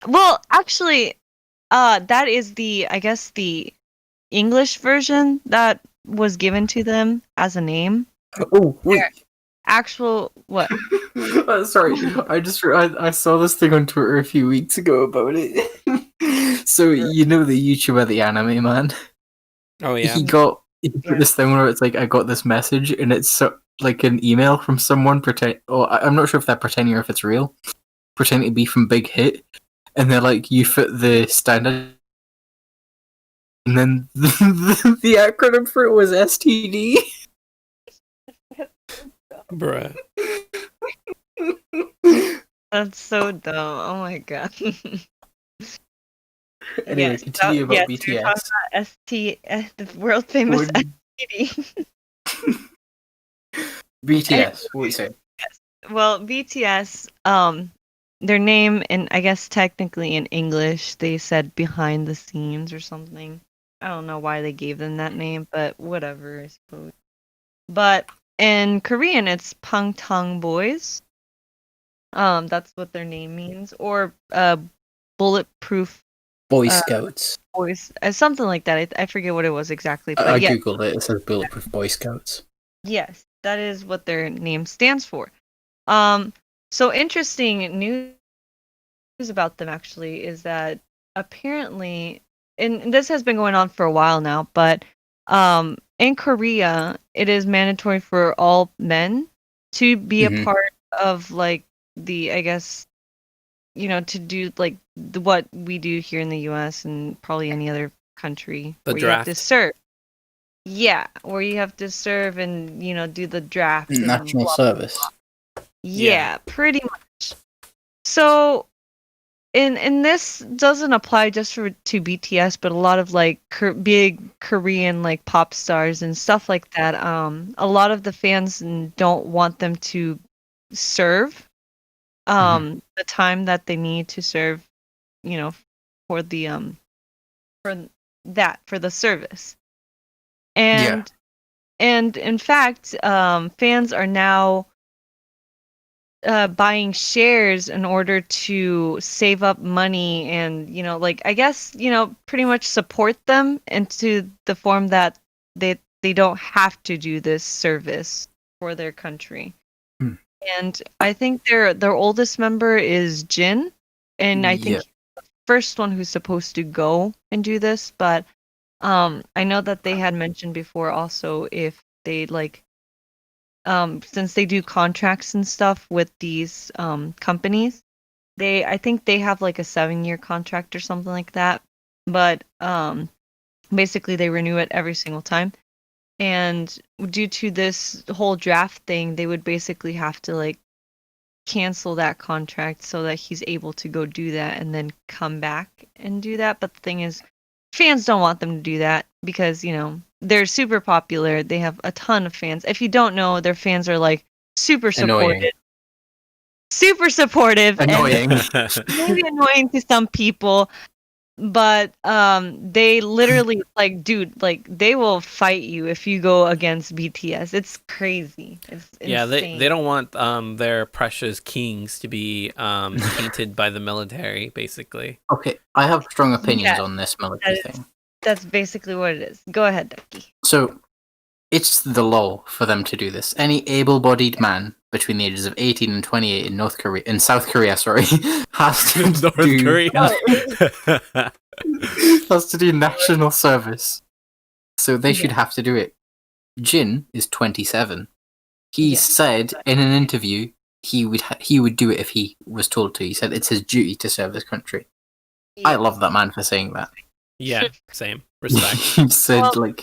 Speaker 2: Well, actually, that is I guess the English version that was given to them as a name.
Speaker 3: Oh wait.
Speaker 2: Actual what?
Speaker 3: Sorry, I saw this thing on Twitter a few weeks ago about it. So you know the YouTuber, the Anime Man.
Speaker 1: Oh yeah.
Speaker 3: He put this thing where it's like, I got this message, and it's like an email from someone I'm not sure if they're pretending or if it's real, pretending to be from Big Hit, and they're like, you fit the standard, and then the acronym for it was STD.
Speaker 1: Bruh.
Speaker 2: That's so dumb. Oh my god.
Speaker 3: Anyway, continue about BTS.
Speaker 2: You're talking about the world famous STD.
Speaker 3: BTS, what do you say?
Speaker 2: Well, BTS, their name, and I guess technically in English, they said behind the scenes or something. I don't know why they gave them that name, but whatever, I suppose. But in Korean, it's Pangtang Boys. That's what their name means, or bulletproof
Speaker 3: Boy Scouts.
Speaker 2: Boys, something like that. I forget what it was exactly. But
Speaker 3: I googled it. It says bulletproof Boy Scouts.
Speaker 2: Yes, that is what their name stands for. So interesting news about them actually is that apparently, and this has been going on for a while now, but in Korea, it is mandatory for all men to be a part of like the, I guess, to do like what we do here in the U.S. and probably any other country
Speaker 1: The
Speaker 2: where
Speaker 1: draft.
Speaker 2: you have to serve. Yeah, where you have to serve and do the draft. And
Speaker 3: National
Speaker 2: blah,
Speaker 3: service.
Speaker 2: blah, blah. Yeah, pretty much. So, and this doesn't apply just to BTS, but a lot of like big Korean like pop stars and stuff like that. A lot of the fans don't want them to serve the time that they need to serve, for the for the service. And in fact, fans are now buying shares in order to save up money and like I guess pretty much support them into the form that they don't have to do this service for their country. And I think their oldest member is Jin, and I think he's the first one who's supposed to go and do this, but I know that they had mentioned before also if they like since they do contracts and stuff with these companies, I think they have like a 7-year contract or something like that. But basically they renew it every single time. And due to this whole draft thing, they would basically have to like cancel that contract so that he's able to go do that and then come back and do that. But the thing is, fans don't want them to do that because, they're super popular. They have a ton of fans. If you don't know, their fans are like super supportive.
Speaker 3: Annoying.
Speaker 2: Super supportive.
Speaker 3: Annoying.
Speaker 2: And maybe annoying to some people. But they literally like, dude, like they will fight you if you go against BTS. It's crazy. It's insane.
Speaker 1: They don't want their precious kings to be tainted by the military, basically.
Speaker 3: Okay, I have strong opinions on this military thing.
Speaker 2: That's basically what it is. Go ahead, Ducky.
Speaker 3: So, it's the law for them to do this. Any able-bodied man between the ages of 18 and 28 in South Korea, has to do national service. So they should have to do it. Jin is 27. He said in an interview he would do it if he was told to. He said it's his duty to serve his country. Yeah. I love that man for saying that.
Speaker 1: Yeah, same. Respect.
Speaker 3: He said screw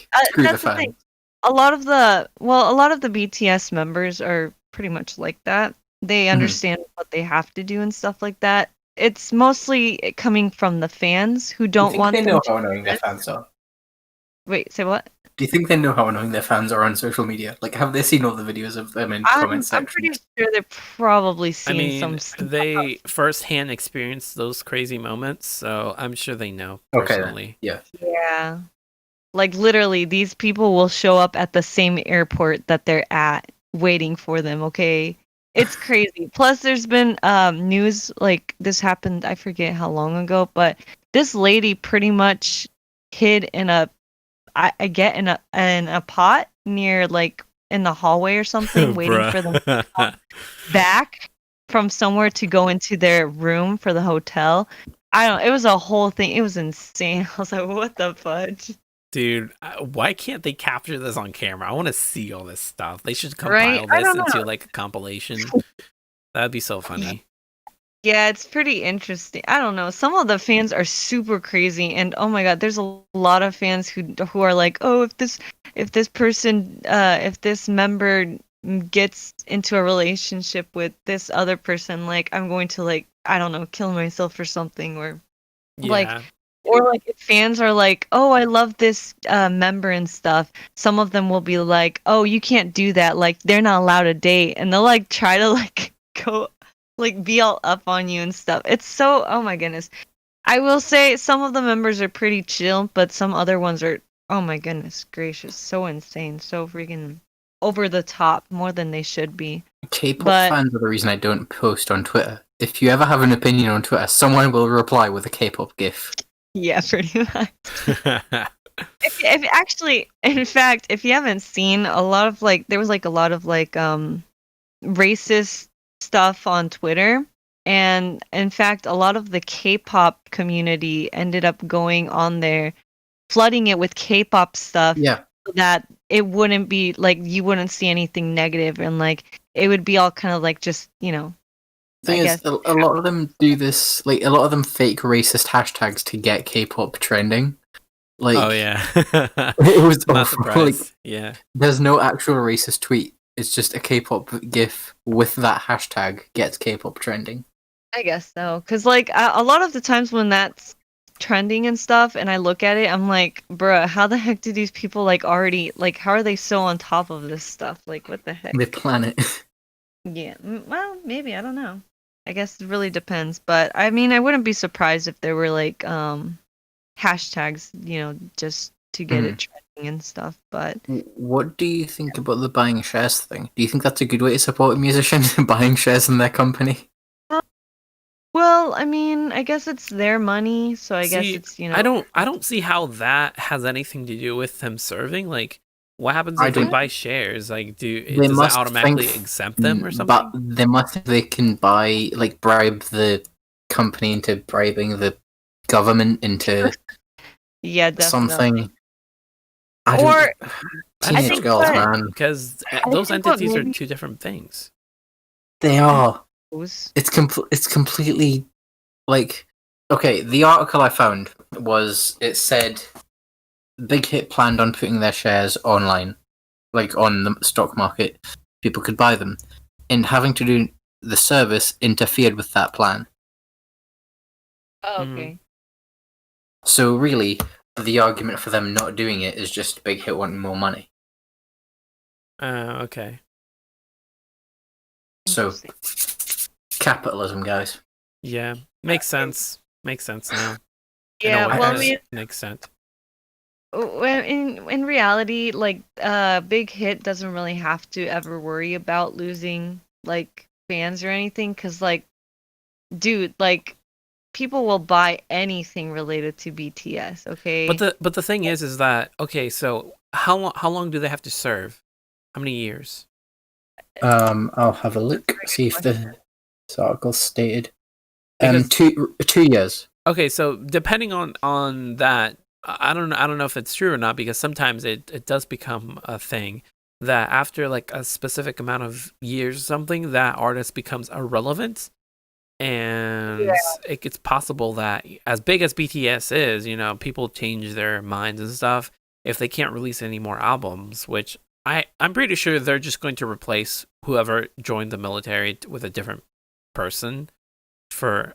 Speaker 3: the fans.
Speaker 2: A lot of the BTS members are pretty much like that. They understand what they have to do and stuff like that. It's mostly coming from the fans who don't want them to.
Speaker 3: Do you think they know how annoying their fans are?
Speaker 2: Wait, say what?
Speaker 3: Do you think they know how annoying their fans are on social media? Like, have they seen all the videos of them in comment sections?
Speaker 2: I'm pretty sure they've probably seen some stuff.
Speaker 1: They firsthand experienced those crazy moments, so I'm sure they know personally.
Speaker 3: Okay,
Speaker 2: yeah. Like, literally, these people will show up at the same airport that they're at, waiting for them, okay? It's crazy. Plus, there's been news, like, this happened, I forget how long ago, but this lady pretty much hid in a pot near, like, in the hallway or something, waiting for them to come back from somewhere to go into their room for the hotel. It was a whole thing. It was insane. I was like, what the fudge?
Speaker 1: Dude, why can't they capture this on camera? I want to see all this stuff. They should compile this into like a compilation. That'd be so funny.
Speaker 2: Yeah, it's pretty interesting. I don't know. Some of the fans are super crazy, and oh my god, there's a lot of fans who are like, oh, if this member gets into a relationship with this other person, like I'm going to like, I don't know, kill myself or something, or like. Or like if fans are like, oh, I love this member and stuff. Some of them will be like, oh, you can't do that. Like they're not allowed to date, and they'll like try to like go like be all up on you and stuff. It's so, oh my goodness. I will say some of the members are pretty chill, but some other ones are, oh my goodness gracious, so insane, so freaking over the top, more than they should be.
Speaker 3: K-pop fans are the reason I don't post on Twitter. If you ever have an opinion on Twitter, someone will reply with a K-pop gif.
Speaker 2: Yeah, pretty much. if actually, in fact, if you haven't seen a lot of like, there was like a lot of like racist stuff on Twitter. And in fact, a lot of the K-pop community ended up going on there, flooding it with K-pop stuff.
Speaker 3: Yeah.
Speaker 2: So that it wouldn't be like you wouldn't see anything negative, and like it would be all kind of like just
Speaker 3: Thing is, a lot of them do this. Like a lot of them fake racist hashtags to get K-pop trending. Like,
Speaker 1: oh yeah,
Speaker 3: it was
Speaker 1: not
Speaker 3: awful.
Speaker 1: surprised.
Speaker 3: Like,
Speaker 1: yeah,
Speaker 3: there's no actual racist tweet. It's just a K-pop GIF with that hashtag gets K-pop trending.
Speaker 2: I guess so, because like a lot of the times when that's trending and stuff, and I look at it, I'm like, bruh, how the heck do these people like already like? How are they so on top of this stuff? Like, what the heck?
Speaker 3: They plan it.
Speaker 2: Yeah, well, maybe, I don't know. I guess it really depends, but I mean, I wouldn't be surprised if there were like hashtags, just to get it trending and stuff. But
Speaker 3: what do you think about the buying shares thing? Do you think that's a good way to support a musician, buying shares in their company?
Speaker 2: well, I mean, I guess it's their money, so I guess it's
Speaker 1: I don't see how that has anything to do with them serving. Like, what happens if they buy shares? Like, does that automatically exempt them or something?
Speaker 3: But they must think they can buy, like, bribe the company into bribing the government into
Speaker 2: yeah, definitely.
Speaker 3: something. Teenage girls, man.
Speaker 1: Because those entities are two different things.
Speaker 3: They are. It's completely like, okay, the article I found it said Big Hit planned on putting their shares online, like on the stock market. People could buy them, and having to do the service interfered with that plan.
Speaker 2: Oh, okay.
Speaker 3: So really, the argument for them not doing it is just Big Hit wanting more money.
Speaker 1: Okay.
Speaker 3: So, capitalism, guys.
Speaker 1: Yeah, makes sense. Makes sense now.
Speaker 2: Yeah, well, I mean,
Speaker 1: makes sense.
Speaker 2: In reality, like Big Hit doesn't really have to ever worry about losing like fans or anything, because like, dude, like people will buy anything related to BTS. Okay.
Speaker 1: But the thing is that okay, so how long do they have to serve? How many years?
Speaker 3: I'll have a look. See if this article stated. 2 years.
Speaker 1: Okay, so depending on that, I don't know if it's true or not, because sometimes it does become a thing that after like a specific amount of years or something, that artist becomes irrelevant, and it's possible that as big as BTS is, people change their minds and stuff if they can't release any more albums, which I'm pretty sure they're just going to replace whoever joined the military with a different person for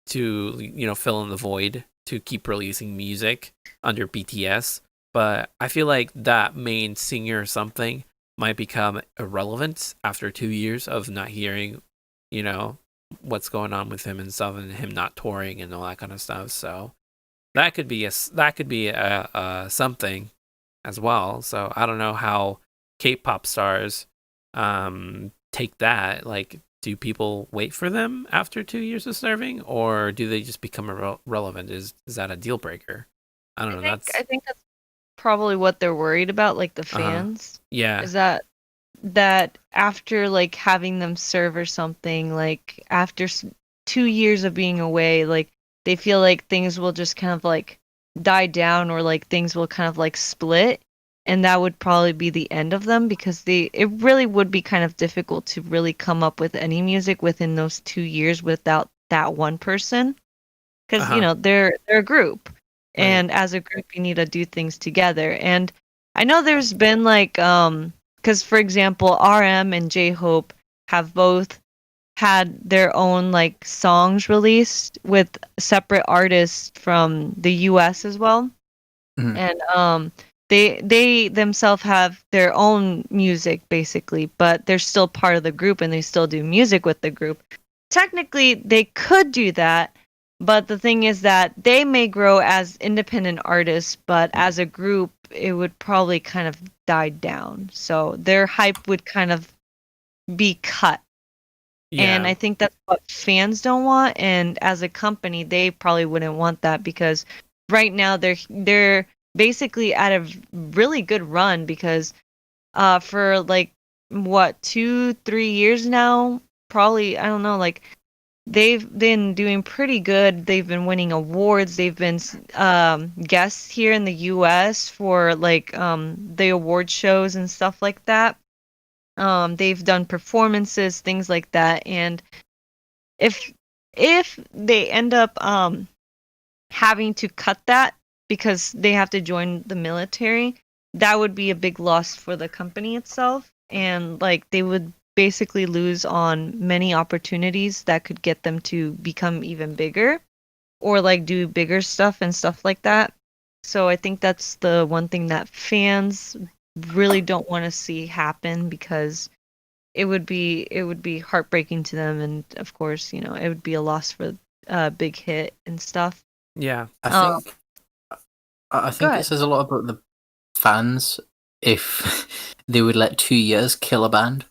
Speaker 1: to fill in the void to keep releasing music under BTS. But I feel like that main singer or something might become irrelevant after 2 years of not hearing, what's going on with him and stuff, and him not touring and all that kind of stuff. So that could be a something as well. So I don't know how K-pop stars take that. Like, do people wait for them after 2 years of serving, or do they just become irrelevant? Is that a deal breaker? I don't know.
Speaker 2: I think that's probably what they're worried about, like the fans.
Speaker 1: Yeah.
Speaker 2: Is that after like having them serve or something, like after 2 years of being away, like they feel like things will just kind of like die down, or like things will kind of like split, and that would probably be the end of them, because it really would be kind of difficult to really come up with any music within those 2 years without that one person, because they're a group, and as a group you need to do things together. And I know there's been like because for example RM and J-Hope have both had their own like songs released with separate artists from the US as well. And they themselves have their own music basically, but they're still part of the group and they still do music with the group. Technically they could do that, but the thing is that they may grow as independent artists, but as a group it would probably kind of die down, so their hype would kind of be cut. And I think that's what fans don't want, and as a company they probably wouldn't want that, because right now they're basically at a really good run, because for like 2-3 years now probably, I don't know, like they've been doing pretty good. They've been winning awards. They've been guests here in the US for like the award shows and stuff like that. They've done performances, things like that. And if they end up having to cut that because they have to join the military, that would be a big loss for the company itself, and like they would basically lose on many opportunities that could get them to become even bigger or like do bigger stuff and stuff like that. So I think that's the one thing that fans really don't want to see happen, because it would be heartbreaking to them, and of course, it would be a loss for Big Hit and stuff.
Speaker 1: Yeah.
Speaker 3: I think it says a lot about the fans if they would let 2 years kill a band.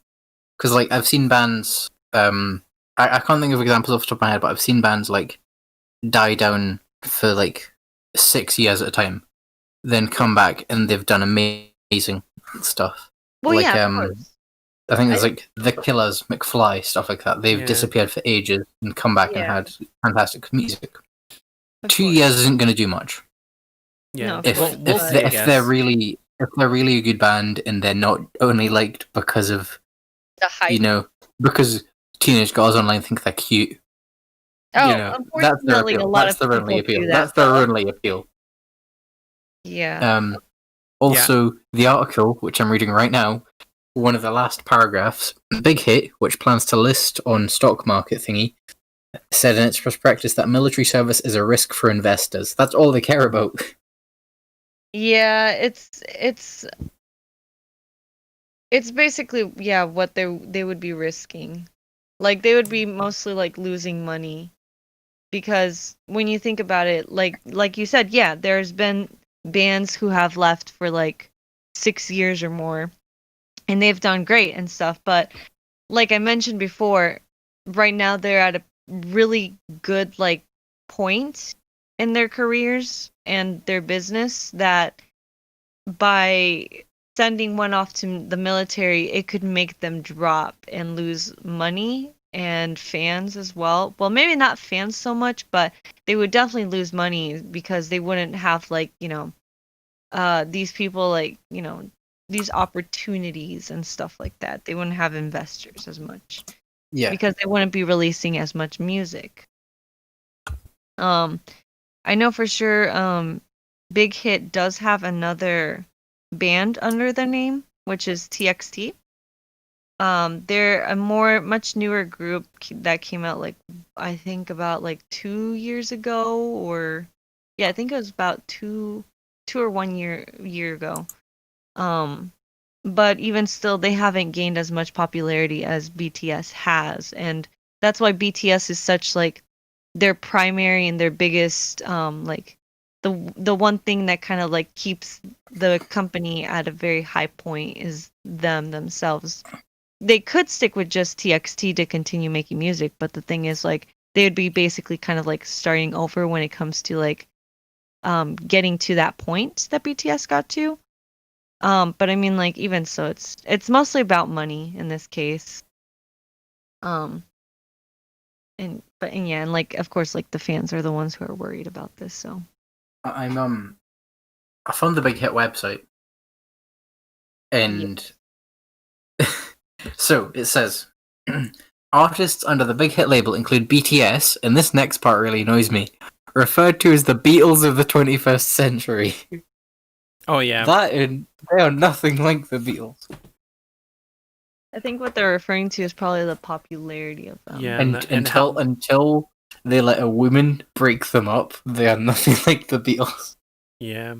Speaker 3: Because like I've seen bands, I can't think of examples off the top of my head, but I've seen bands like die down for like 6 years at a time, then come back and they've done amazing stuff.
Speaker 2: Well,
Speaker 3: like,
Speaker 2: yeah, of course.
Speaker 3: I think there's like The Killers, McFly, stuff like that. They've disappeared for ages and come back and had fantastic music. 2 years isn't going to do much.
Speaker 1: Yeah.
Speaker 2: No,
Speaker 3: if they're really a good band and they're not only liked because of
Speaker 2: the hype,
Speaker 3: because teenage girls online think they're cute.
Speaker 2: Oh, unfortunately, a lot of people do that.
Speaker 3: That's their only appeal.
Speaker 2: Yeah.
Speaker 3: Also, the article, which I'm reading right now, one of the last paragraphs, Big Hit, which plans to list on stock market thingy, said in its prospectus that military service is a risk for investors. That's all they care about.
Speaker 2: Yeah, it's basically what they would be risking. Like they would be mostly like losing money, because when you think about it, like you said, there's been bands who have left for like 6 years or more, and they've done great and stuff, but like I mentioned before, right now they're at a really good like point in their careers and their business, that by sending one off to the military, it could make them drop and lose money and fans as well. Well, maybe not fans so much, but they would definitely lose money because they wouldn't have like, these people like, these opportunities and stuff like that. They wouldn't have investors as much.
Speaker 3: Yeah.
Speaker 2: Because they wouldn't be releasing as much music. I know for sure Big Hit does have another band under their name, which is TXT. They're a much newer group that came out like I think about like 2 years ago, or I think it was about two or 1 year ago. But even still, they haven't gained as much popularity as BTS has, and that's why BTS is such like their primary and their biggest like the one thing that kind of like keeps the company at a very high point is themselves. They could stick with just TXT to continue making music, but the thing is like they would be basically kind of like starting over when it comes to like getting to that point that BTS got to. But I mean, like, even so, it's mostly about money in this case. And like, of course, like the fans are the ones who are worried about this. So
Speaker 3: I found the Big Hit website, and so it says artists under the Big Hit label include BTS, and this next part really annoys me. Referred to as the Beatles of the 21st century.
Speaker 1: Oh yeah,
Speaker 3: they are nothing like the Beatles.
Speaker 2: I think what they're referring to is probably the popularity of them.
Speaker 1: Yeah,
Speaker 3: until they let a woman break them up, they are nothing like the Beatles.
Speaker 1: Yeah,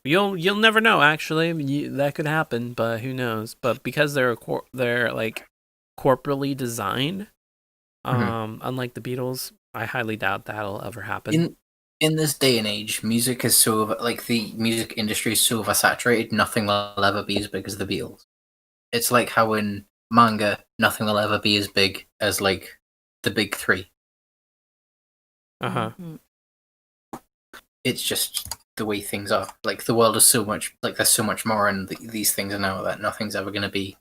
Speaker 1: you'll never know. Actually, that could happen, but who knows? But because they're like corporately designed, unlike the Beatles, I highly doubt that'll ever happen.
Speaker 3: In this day and age, music is so like the music industry is so oversaturated. Nothing will ever be as big as the Beatles. It's like how in manga, nothing will ever be as big as like the big three. It's just the way things are. Like the world is so much like there's so much more, and these things are now that nothing's ever going to be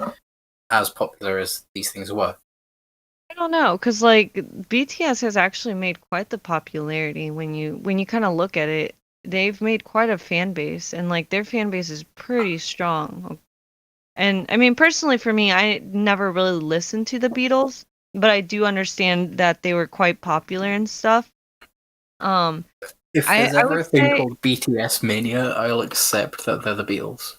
Speaker 3: as popular as these things were.
Speaker 2: I don't know, cause like BTS has actually made quite the popularity when you kind of look at it. They've made quite a fan base, and like their fan base is pretty strong. And I mean, personally, for me, I never really listened to the Beatles, but I do understand that they were quite popular and stuff. Um,
Speaker 3: If
Speaker 2: I
Speaker 3: there's
Speaker 2: I
Speaker 3: ever
Speaker 2: would
Speaker 3: a thing
Speaker 2: say
Speaker 3: called BTS mania, I'll accept that they're the Beatles.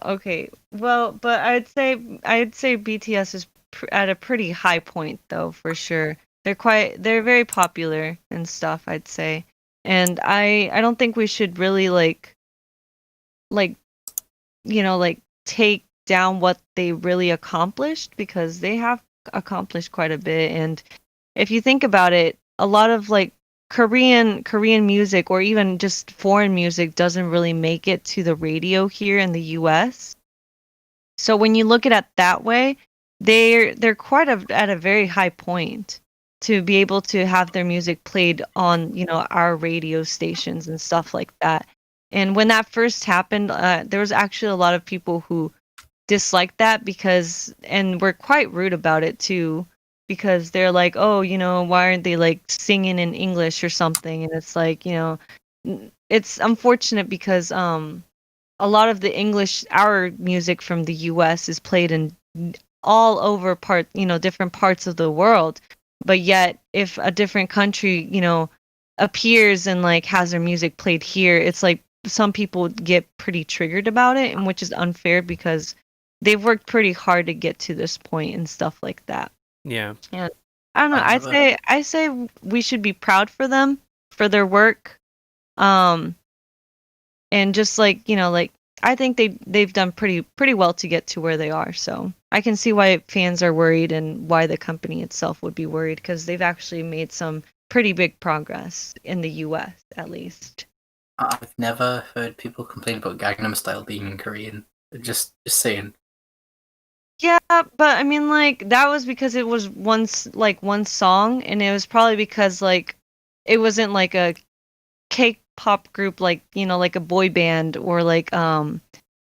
Speaker 2: okay, well, but I'd say BTS is at a pretty high point though, for sure. They're very popular and stuff, I'd say. And I don't think we should really like like take down what they really accomplished because they have accomplished quite a bit. And if you think about it, a lot of like Korean music or even just foreign music doesn't really make it to the radio here in the US. So when you look at it that way, they're quite at a very high point to be able to have their music played on, our radio stations and stuff like that. And when that first happened, there was actually a lot of people who disliked that and were quite rude about it too, because they're like, oh, why aren't they like singing in English or something? And it's like, it's unfortunate because a lot of the our music from the US is played in all over different parts of the world. But yet if a different country, appears and like has their music played here, it's like some people get pretty triggered about it, and which is unfair because they've worked pretty hard to get to this point and stuff like that.
Speaker 1: Yeah.
Speaker 2: And I don't know, I say we should be proud for them for their work. And just like I think they've done pretty well to get to where they are, so I can see why fans are worried and why the company itself would be worried, because they've actually made some pretty big progress in the US at least.
Speaker 3: I've never heard people complain about Gangnam Style being in Korean. Just saying.
Speaker 2: Yeah, but I mean, like, that was because it was one song, and it was probably because like it wasn't like a K-pop group, like like a boy band, or like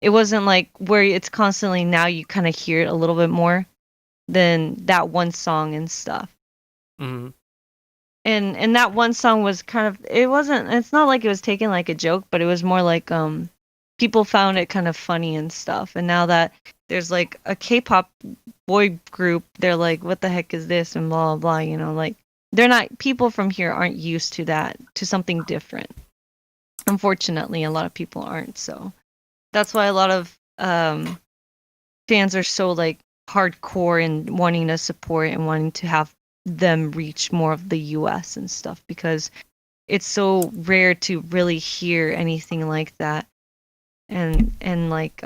Speaker 2: it wasn't like where it's constantly, now you kind of hear it a little bit more than that one song and stuff.
Speaker 1: Mm-hmm.
Speaker 2: And that one song was kind of, it's not like it was taken like a joke, but it was more like people found it kind of funny and stuff. And now that there's like a K-pop boy group, they're like, what the heck is this, and blah blah blah, like they're not, people from here aren't used to that, to something different. Unfortunately, a lot of people aren't, so that's why a lot of fans are so like hardcore and wanting to support and wanting to have them reach more of the US and stuff, because it's so rare to really hear anything like that. And like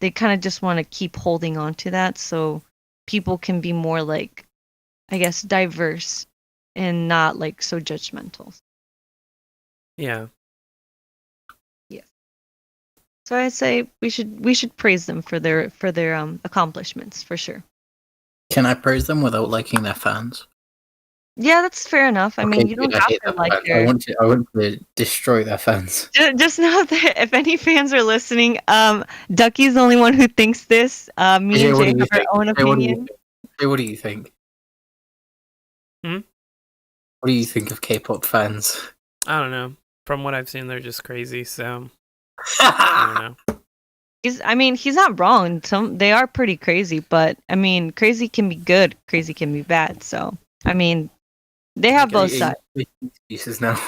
Speaker 2: they kind of just want to keep holding on to that so people can be more like, I guess, diverse and not like so judgmental.
Speaker 1: Yeah.
Speaker 2: Yes. So I say we should praise them for their accomplishments, for sure.
Speaker 3: Can I praise them without liking their fans?
Speaker 2: Yeah, that's fair enough. I mean, you don't have to like their...
Speaker 3: I want to destroy their fans.
Speaker 2: Just know that if any fans are listening, Ducky's the only one who thinks this. Me and Jay have our own opinion.
Speaker 3: What do you think?
Speaker 1: Hmm?
Speaker 3: What do you think of K-pop fans?
Speaker 1: I don't know. From what I've seen, they're just crazy, so I don't know.
Speaker 2: He's not wrong. They are pretty crazy, but I mean, crazy can be good, crazy can be bad. So, I mean, they have both sides.
Speaker 3: Excuses now.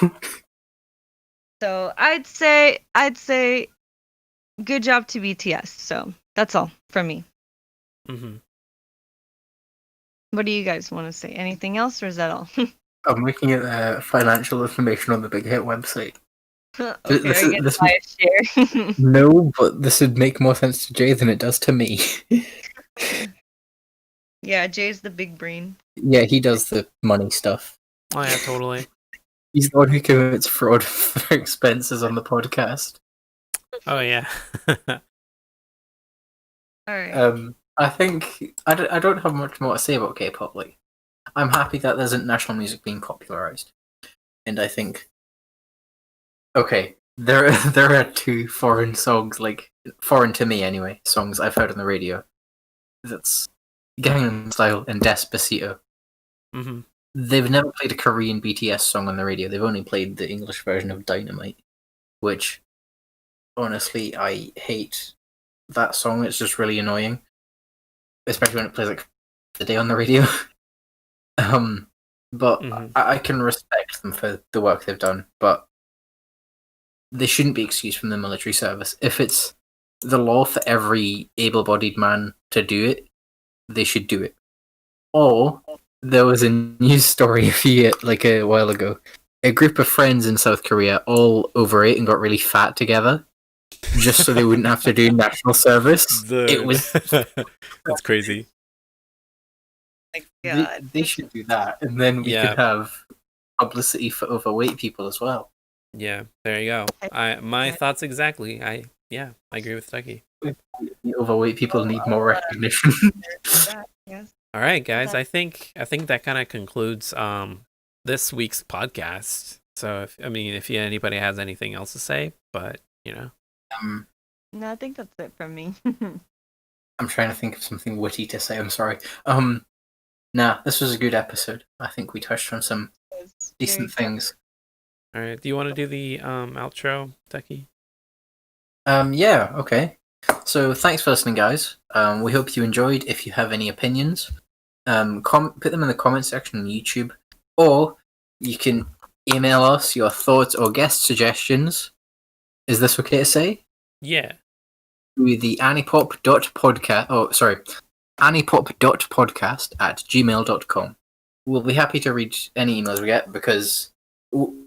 Speaker 2: So I'd say good job to BTS. So that's all from me.
Speaker 1: Mm-hmm.
Speaker 2: What do you guys want to say? Anything else, or is that all?
Speaker 3: I'm looking at financial information on the Big Hit website.
Speaker 2: Okay, I get to buy a share.
Speaker 3: No, but this would make more sense to Jay than it does to me.
Speaker 2: Yeah, Jay's the big brain.
Speaker 3: Yeah, he does the money stuff.
Speaker 1: Oh yeah, totally.
Speaker 3: He's the one who commits fraud for expenses on the podcast.
Speaker 1: Oh yeah.
Speaker 2: All right.
Speaker 3: I think I don't have much more to say about K-pop. Like, I'm happy that there's national music being popularized, and I think, okay, there are two foreign songs, like foreign to me anyway, songs I've heard on the radio. That's Gangnam Style, and Despacito.
Speaker 1: Mm-hmm.
Speaker 3: They've never played a Korean BTS song on the radio. They've only played the English version of Dynamite, which, honestly, I hate that song. It's just really annoying, especially when it plays like the day on the radio. But I can respect them for the work they've done, but they shouldn't be excused from the military service. If it's the law for every able-bodied man to do it, they should do it. Or there was a news story a while ago. A group of friends in South Korea all overate and got really fat together, just so they wouldn't have to do national service. It was
Speaker 1: that's crazy.
Speaker 3: They should do that, and then we could have publicity for overweight people as well.
Speaker 1: Yeah, there you go. My thoughts exactly. I agree with Tucky.
Speaker 3: The overweight people need more recognition.
Speaker 1: All right, guys. I think that kind of concludes this week's podcast. So if anybody has anything else to say, but
Speaker 2: no, I think that's it from me.
Speaker 3: I'm trying to think of something witty to say. I'm sorry. Nah, this was a good episode. I think we touched on some decent things.
Speaker 1: All right. Do you want to do the outro, Tucky?
Speaker 3: Yeah. Okay. So thanks for listening, guys. We hope you enjoyed. If you have any opinions, put them in the comment section on YouTube, or you can email us your thoughts or guest suggestions. Is this okay to say?
Speaker 1: Yeah.
Speaker 3: To the anipop.podcast@gmail.com. We'll be happy to read any emails we get because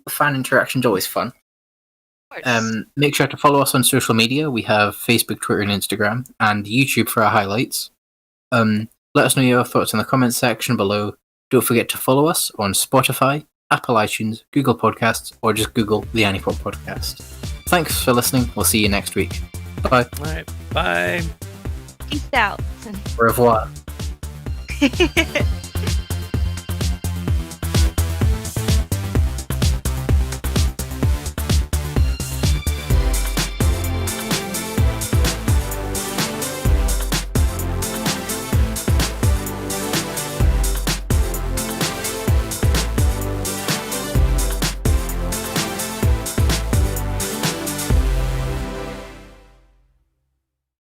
Speaker 3: fan interaction's always fun. Make sure to follow us on social media. We have Facebook, Twitter, and Instagram, and YouTube for our highlights. Let us know your thoughts in the comments section below. Don't forget to follow us on Spotify, Apple iTunes, Google Podcasts, or just Google the Anipop Podcast. Thanks for listening. We'll see you next week. Bye.
Speaker 1: All right. Bye.
Speaker 2: Peace out.
Speaker 3: Au revoir.